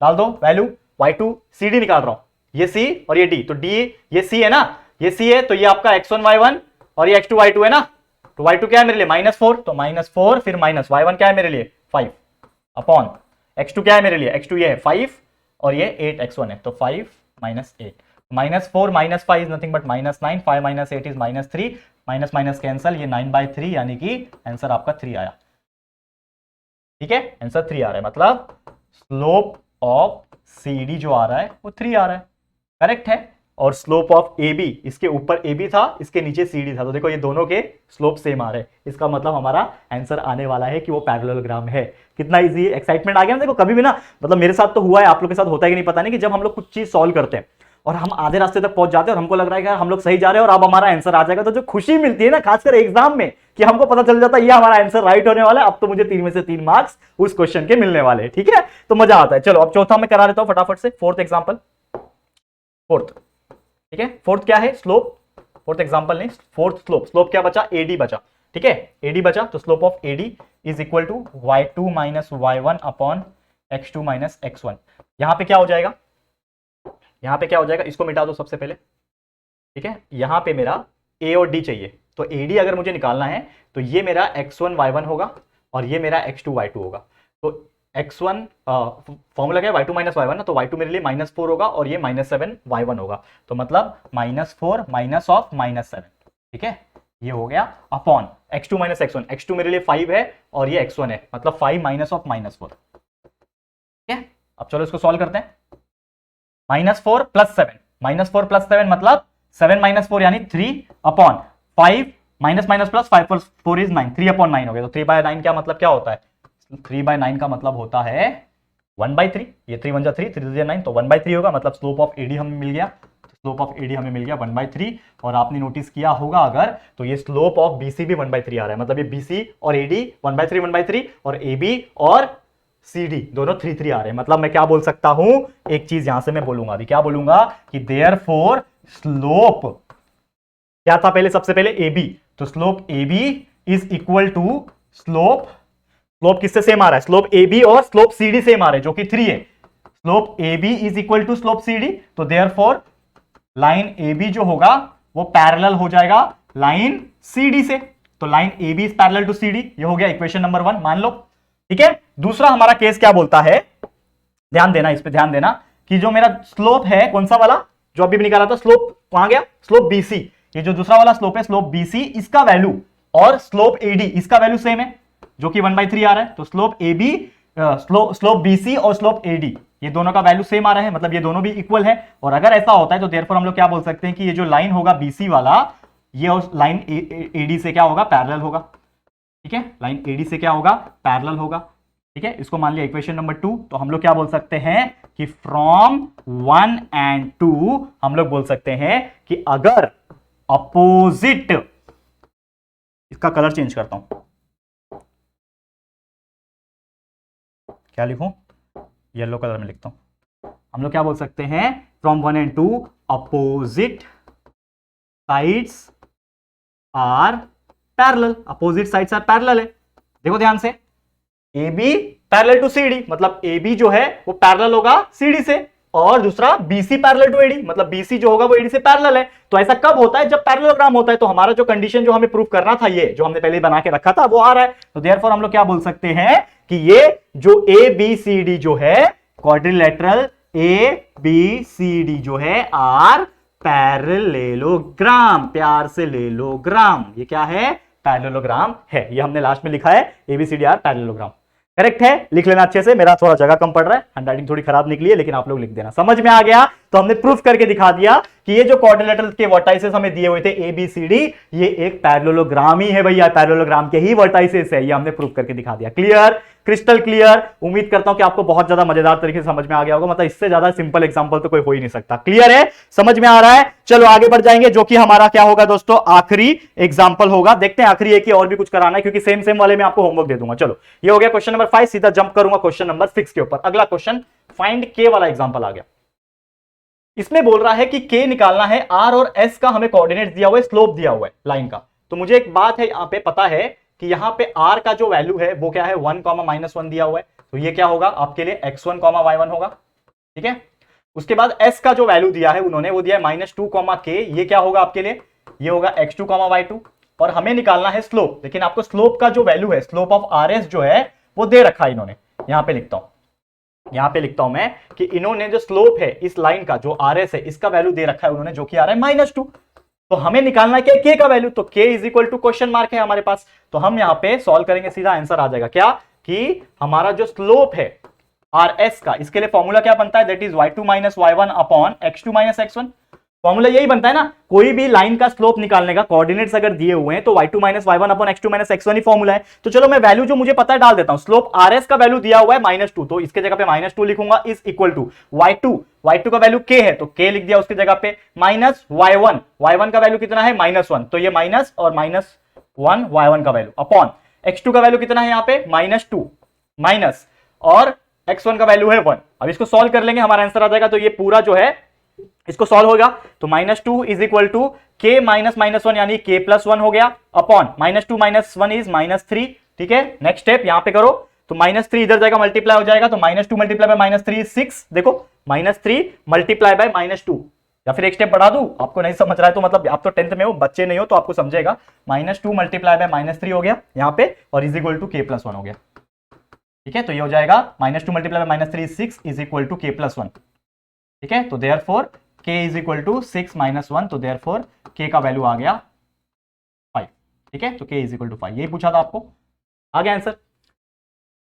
डाल दो वैल्यू, y2 CD निकाल रहा हूं, ये C और ये D, तो D ये C है ना, ये C है, तो ये आपका x1 y1 और ये x2 y2 है ना, तो y2 क्या है मेरे लिए? -4, तो -4 फिर माइनस y1 क्या है मेरे लिए? 5 अपॉन x2 क्या है मेरे लिए? x2 ये है 5 और ये 8 x1 है, तो 5 - 8, -4 - 5 is nothing but -9, 5 - 8 is -3, minus minus cancel, ये 9/3 यानी कि आंसर आपका 3 आया। ठीक है, आंसर 3 आ रहा है, मतलब स्लोप ऑफ CD जो आ रहा है वो 3 आ रहा है। करेक्ट है। और स्लोप ऑफ AB, इसके ऊपर AB था, इसके नीचे CD था, तो देखो ये दोनों के स्लोप सेम आ रहे हैं। इसका मतलब हमारा आंसर आने वाला है कि वो पैरेललोग्राम है। कितना इजी, एक्साइटमेंट आ गया ना। देखो कभी भी ना, मतलब मेरे साथ तो हुआ है, आप लोग के साथ होता है कि नहीं पता नहीं, कि जब हम लोग कुछ चीज सॉल्व करते हैं और हम आधे रास्ते तक पहुंच जाते हैं और हमको लग रहा है कि हम लोग सही जा रहे हैं और अब हमारा आंसर आ जाएगा, तो जो खुशी मिलती है ना, खासकर एग्जाम में, कि हमको पता चल जाता है ये हमारा आंसर राइट होने वाला है, अब तो मुझे 3 में से 3 मार्क्स उस क्वेश्चन के मिलने वाले हैं। ठीक है, तो मजा आता है। चलो अब चौथा मैं करा देता हूं फटाफट से, फोर्थ एग्जाम्पल। फोर्थ, ठीक है, फोर्थ क्या है? स्लोप। फोर्थ एग्जांपल नहीं, फोर्थ स्लोप। स्लोप क्या बचा? AD बचा। ठीक है, AD बचा, तो slope of AD is equal to y2 - y1 upon x2 - x1। यहां पे क्या हो जाएगा? यहां पे क्या हो जाएगा? इसको मिटा दो सबसे पहले। ठीक है, यहां पे मेरा A और D चाहिए, तो AD अगर मुझे निकालना है तो ये मेरा x1 y1 होगा और ये मेरा x2 y2 होगा। तो x1 फॉर्मूला क्या है? y2 - y1 ना, तो y2 मेरे लिए -4 होगा और ये -7 y1 होगा, तो मतलब -4 माइनस ऑफ -7। ठीक है, ये हो गया अपॉन x2 - x1। x2 मेरे लिए 5 है और ये x1 है, मतलब 5 माइनस ऑफ -4। ठीक है, अब चलो इसको सॉल्व करते हैं। -4 + 7, -4 + 7 मतलब 7 - 4 यानी 3 upon 5 minus minus plus 5 + 4 is 9, 3/9 हो गया। तो 3/9 क्या मतलब क्या होता है? 3/9 का मतलब होता है 1/3, ये 3 1 जा 3, 3 2 जा 9, तो 1/3 होगा, मतलब स्लोप ऑफ एडी हमें मिल गया। स्लोप ऑफ एडी हमें मिल गया 1/3। और आपने नोटिस किया होगा अगर, तो ये स्लोप ऑफ बीसी भी 1/3 आ रहा है, मतलब ये बीसी और एडी 1/3 और एबी और सीडी दोनों 3 आ रहे हैं। मतलब मैं क्या बोल सकता हूं, एक चीज यहां से मैं बोलूंगा अभी, क्या बोलूंगा कि देयरफॉर स्लोप क्या था पहले, सबसे पहले एबी, तो slope AB is equal to slope किससे सेम आ रहा है, स्लोप एबी और स्लोप सीडी सेम आ रहे हैं जो कि 3 है। Slope AB is equal to slope CD, तो देयरफॉर लाइन एबी जो होगा वो पैरेलल हो जाएगा लाइन सीडी से, तो line AB is parallel to CD. ये हो गया इक्वेशन नंबर 1, मान लो, ठीक है। दूसरा हमारा केस क्या बोलता है, ध्यान देना, इस पे ध्यान देना कि जो मेरा स्लोप है कौन सा वाला जो अभी भी निकाला था, स्लोप वहां गया, स्लोप बीसी, ये जो दूसरा वाला स्लोप है स्लोप बीसी, इसका वैल्यू और स्लोप एडी इसका वैल्यू सेम है जो कि 1/3 आ रहा है। तो स्लोप एबी स्लोप बीसी और स्लोप एडी ये दोनों का वैल्यू सेम आ रहा है, मतलब ये दोनों भी इक्वल है। और अगर ऐसा होता है तो देयरफॉर हम लोग क्या बोल सकते हैं कि ये जो लाइन होगा बीसी वाला, ये उस लाइन एडी से क्या होगा, पैरेलल होगा, ठीक है। लाइन एडी से क्या होगा, पैरेलल होगा, ठीक है। इसको मान लिया इक्वेशन नंबर 2। तो हम लोग क्या बोल सकते हैं कि फ्रॉम 1 and 2 हम लोग बोल सकते हैं कि अगर अपोजिट, इसका कलर चेंज करता हूं, क्या लिखूं, येलो कलर में लिखता हूं। हम लोग क्या बोल सकते हैं, from 1 and 2 opposite sides are parallel, opposite sides are parallel है। देखो ध्यान से, AB पैरेलल टू CD, मतलब AB जो है वो पैरेलल होगा CD से, और दूसरा BC पैरेलल टू AD, मतलब BC जो होगा वो AD से पैरेलल है। तो ऐसा कब होता है, जब पैरेललोग्राम होता है। तो हमारा जो कंडीशन जो हमें प्रूव करना था, ये जो हमने पहले बना के रखा था वो आ रहा है। तो देयरफॉर हम लोग क्या बोल सकते हैं कि ये जो ABCD जो है क्वाड्रिलेटरल ABCD जो है आर पैरेललोग्राम, प्यार से ले लो ग्राम, ये क्या है, पैरेललोग्राम है। ये हमने लास्ट में लिखा है ABCD आर पैरेललोग्राम, करेक्ट है। लिख लेना अच्छे से, मेरा थोड़ा जगह कम पड़ रहा है, हैंडराइटिंग थोड़ी खराब निकली है, लेकिन आप लोग लिख देना। समझ में आ गया, तो हमने प्रूफ करके दिखा दिया कि ये जो क्वाड्रिलेटरल के वर्टाइसेस हमें दिए हुए थे ABCD, ये एक पैरेललोग्राम ही है भैया, पैरेललोग्राम के ही वर्टाइसेस है, ये हमने प्रूफ करके दिखा दिया। Clear, crystal clear. उम्मीद करता हूं कि आपको बहुत ज्यादा मजेदार तरीके से समझ में आ गया होगा, मतलब इससे ज्यादा सिंपल एग्जांपल तो कोई हो ही नहीं सकता। क्लियर है, समझ में आ रहा है। चलो आगे बढ़ जाएंगे, जो कि हमारा क्या होगा दोस्तों, आखिरी एग्जांपल होगा। देखते हैं आखिरी एक ही और भी कुछ कराना है, क्योंकि सेम सेम वाले में आपको होमवर्क दे दूंगा। चलो ये हो गया क्वेश्चन नंबर 5, सीधा जंप करूंगा क्वेश्चन नंबर 6 के ऊपर। अगला क्वेश्चन फाइंड के वाला एग्जांपल आ गया। इसमें बोल रहा है कि के निकालना है, आर और एस का हमें कोऑर्डिनेट दिया हुआ है, स्लोप दिया हुआ है लाइन का। तो मुझे एक बात है, यहां पे पता है कि यहां पे आर का जो वैल्यू है वो क्या है, 1, -1 दिया हुआ है। तो ये क्या होगा आपके लिए, x1, y1 होगा, ठीक है। उसके बाद s का जो वैल्यू दिया है उन्होंने, वो दिया है -2, k, ये क्या होगा आपके लिए, ये होगा x2, y2। और हमें निकालना है स्लोप, लेकिन आपको स्लोप का जो वैल्यू है, स्लोप ऑफ RS जो है वो दे रखा है इन्होंने। यहां पे लिखता हूं मैं कि इन्होंने जो स्लोप है इस लाइन का, जो RS है, इसका वैल्यू दे रखा है उन्होंने, जो कि आ रहा है -2। तो हमें निकालना है क्या, के का वैल्यू। तो k is equal to question mark है हमारे पास। तो हम यहां पे सॉल्व करेंगे, सीधा आंसर आ जाएगा क्या, कि हमारा जो स्लोप है RS का, इसके लिए फॉर्मूला क्या बनता है, that is y2 - y1 upon x2 - x1। Formula यही बनता है ना, कोई भी लाइन का स्लोप निकालने का, कोऑर्डिनेट्स अगर दिए हुए हैं तो y2 - y1 upon x2 - x1 ही फॉर्मूला है। तो चलो मैं वैल्यू जो मुझे पता है डाल देता हूं। स्लोप RS का वैल्यू दिया हुआ है -2, तो इसके जगह पे -2 लिखूंगा, इज इक्वल टू y2 का वैल्यू k है, तो k लिख दिया उसकी जगह पे, माइनस y1 का वैल्यू कितना है, -1, तो ये माइनस और -1 y1 का वैल्यू अपॉन x2 का वैल्यू कितना है यहाँ पे, -2 माइनस, और x1 का वैल्यू है 1। अब इसको सॉल्व कर लेंगे, हमारा आंसर आ जाएगा। तो ये पूरा जो है इसको सॉल्व होगा, तो -2 इज इक्वल टू k -1 यानी k + 1 हो गया, अपॉन -2 - 1 इज -3, ठीक है। नेक्स्ट स्टेप यहां पे करो, तो -3 इधर जाएगा, मल्टीप्लाई हो जाएगा, तो -2 मल्टीप्लाई बाय -3 इज 6। देखो -3 मल्टीप्लाई बाय -2, या फिर एक स्टेप बढ़ा दूं, आपको नहीं समझ रहा है तो मतलब आप तो 10th में हो, बच्चे नहीं हो तो आपको समझेगा। -2 मल्टीप्लाई बाय -3 हो गया यहाँ पे, और इज इक्वल टू k + 1 हो गया, ठीक है। तो ये हो जाएगा -2 multiply by -3 is 6 is equal to k + 1, ठीक है। तो therefore k is equal to 6 - 1, तो देयरफॉर k का वैल्यू आ गया 5, ठीक है। तो k इज इक्वल टू 5, यही पूछा था आपको, आ गया आंसर,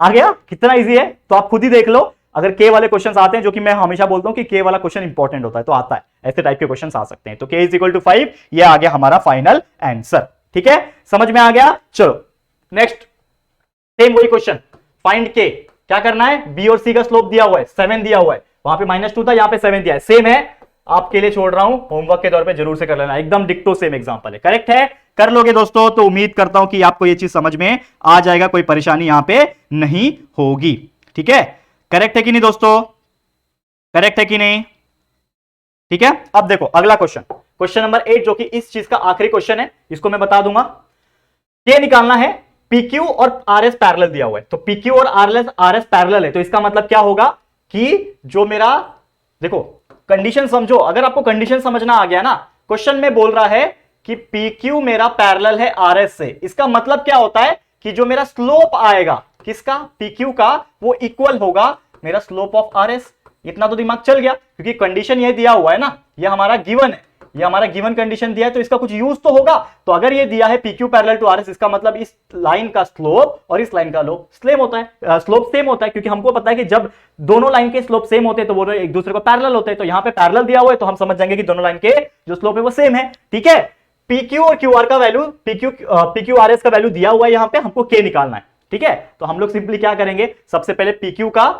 आ गया। कितना इजी है, तो आप खुद ही देख लो। अगर k वाले क्वेश्चंस आते हैं, जो कि मैं हमेशा बोलता हूं कि k वाला क्वेश्चन इंपॉर्टेंट होता है, तो आता है, ऐसे टाइप के क्वेश्चंस आ सकते हैं। तो k इज इक्वल टू 5, ये आ गया हमारा फाइनल आंसर, ठीक है। समझ में आ गया। चलो नेक्स्ट, सेम वही क्वेश्चन, फाइंड k, क्या करना है, बी और सी का स्लोप दिया हुआ है 7 दिया हुआ है, वहां पे -2 था, यहां पे 7 दिया है, सेम है, आपके लिए छोड़ रहा हूं, होमवर्क के तौर पे जरूर से कर लेना, एकदम डिक्टो सेम एग्जांपल है, करेक्ट है, कर लोगे दोस्तों तो उम्मीद करता हूं कि आपको ये चीज समझ में आ जाएगा, कोई परेशानी यहां पे नहीं होगी, ठीक है, करेक्ट है कि नहीं दोस्तों, करेक्ट है कि नहीं, ठीक है। अब देखो अगला क्वेश्चन, क्वेश्चन नंबर 8 जो कि इस चीज का आखिरी क्वेश्चन है, इसको मैं बता दूंगा, ये निकालना है, PQ और RS पैरेलल दिया हुआ है, तो PQ और RS पैरेलल है, तो इसका मतलब क्या होगा कि जो मेरा, देखो कंडीशन समझो, अगर आपको कंडीशन समझना आ गया ना, क्वेश्चन में बोल रहा है कि PQ मेरा पैरेलल है RS से, इसका मतलब क्या होता है कि जो मेरा स्लोप आएगा किसका, PQ का, वो इक्वल होगा मेरा स्लोप ऑफ RS। इतना तो दिमाग चल गया, क्योंकि कंडीशन ये दिया हुआ है ना, ये हमारा गिवन है, ये हमारा गिवन कंडीशन दिया है, तो इसका कुछ यूज तो होगा, तो अगर ये दिया है PQ पैरेलल टू RS, इसका मतलब इस लाइन का स्लोप और इस लाइन का स्लोप होता है, स्लोप सेम होता है, क्योंकि हमको पता है कि जब दोनों लाइन के स्लोप सेम होते हैं तो वो एक दूसरे को पैरेलल होते हैं, तो यहां पे पैरेलल दिया हुआ है, तो हम समझ जाएंगे कि दोनों लाइन के जो स्लोप है वो सेम है, ठीक है। PQ और QR का वैल्यू, PQ RS का वैल्यू दिया हुआ है, यहां पे हमको K निकालना है, ठीक है, तो हम लोग सिंपली क्या करेंगे, सबसे पहले PQ का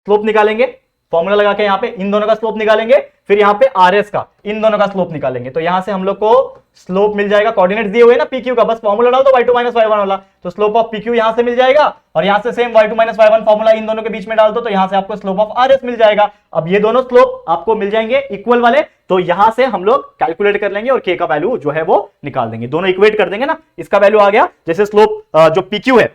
स्लोप निकालेंगे, फॉर्मूला लगा के यहां पे इन दोनों का स्लोप निकालेंगे, फिर यहां पे RS का इन दोनों का स्लोप निकालेंगे, तो यहां से हम लोग को स्लोप मिल जाएगा, कोऑर्डिनेट दिए हुए ना PQ का, बस फॉर्मूला डाल दो y2 - y1 वाला, तो स्लोप ऑफ PQ यहां से मिल जाएगा, और यहां से same y2 - y1 formula in दोनों के बीच में डाल दो, तो यहां से आपको स्लोप ऑफ RS मिल जाएगा। अब ये दोनों स्लोप आपको मिल जाएंगे इक्वल वाले, तो यहां से हम लोग कैलकुलेट कर लेंगे और K का वैल्यू जो है वो निकाल देंगे, दोनों इक्वेट कर देंगे ना, इसका वैल्यू आ गया, जैसे स्लोप जो PQ है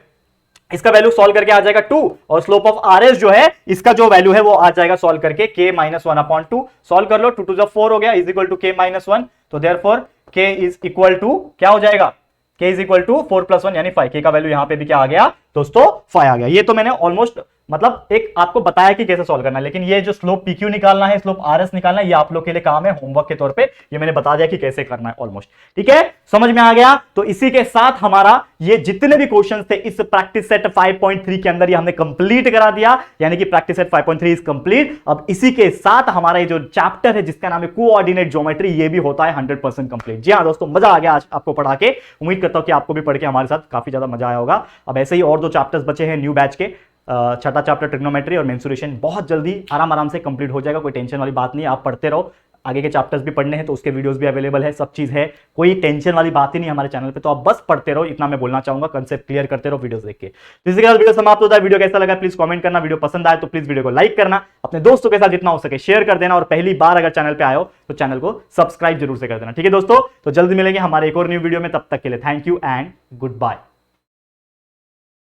इसका वैल्यू सॉल्व करके आ जाएगा 2, और स्लोप ऑफ RS जो है इसका जो वैल्यू है वो आ जाएगा सॉल्व करके K - 1/2, सॉल्व कर लो, 2 to the 4 हो गया, इज इक्वल टू K - 1, तो therefore K is equal to क्या हो जाएगा, K इज इक्वल टू 4 + 1 यानी 5, K का वैल्यू यहां पे भी क्या आ गया दोस्तों, 5 आ गया। ये तो मैंने ऑलमोस्ट मतलब एक आपको बताया कि कैसे सॉल्व करना है, लेकिन ये जो स्लोप PQ निकालना है, स्लोप RS निकालना है, ये आप लोग के लिए काम है होमवर्क के तौर पे, ये मैंने बता दिया कि कैसे करना है ऑलमोस्ट, ठीक है, समझ में आ गया। तो इसी के साथ हमारा ये जितने भी क्वेश्चंस थे इस प्रैक्टिस सेट 5.3 के अंदर ये हमने कंप्लीट करा दिया, यानी कि प्रैक्टिस सेट 5.3 इज कंप्लीट। अब इसी के साथ हमारा ये जो चैप्टर है जिसका नाम है कोऑर्डिनेट ज्योमेट्री, ये भी होता है 100% कंप्लीट। जी हाँ दोस्तों, मजा आ गया आज आपको पढ़ा के, उम्मीद करता हूं कि आपको भी पढ़ के हमारे साथ काफी ज्यादा मजा आया होगा। अब ऐसे ही और 2 चैप्टर्स बचे हैं न्यू बैच के, छठा चैप्टर ट्रिग्नोमेट्री और मेंसुरेशन, बहुत जल्दी आराम से कंप्लीट हो जाएगा, कोई टेंशन वाली बात नहीं, आप पढ़ते रहो, आगे के चैप्टर्स भी पढ़ने हैं तो उसके वीडियोस भी अवेलेबल है, सब चीज है, कोई टेंशन वाली बात ही नहीं हमारे चैनल पे, तो आप बस पढ़ते रहो, इतना मैं बोलना चाहूंगा, कंसेप्ट क्लियर करते रहो वीडियोस देख के। तो इसी के साथ वीडियो समाप्त होता है। वीडियो कैसा लगा प्लीज कमेंट करना, वीडियो पसंद आए तो प्लीज वीडियो को लाइक करना, अपने दोस्तों के साथ जितना हो सके शेयर कर देना, और पहली बार अगर चैनल पे आए हो तो चैनल को सब्सक्राइब जरूर से कर देना, ठीक है दोस्तों। तो जल्दी मिलेंगे हमारे एक और न्यू वीडियो में, तब तक के लिए thank you and good bye.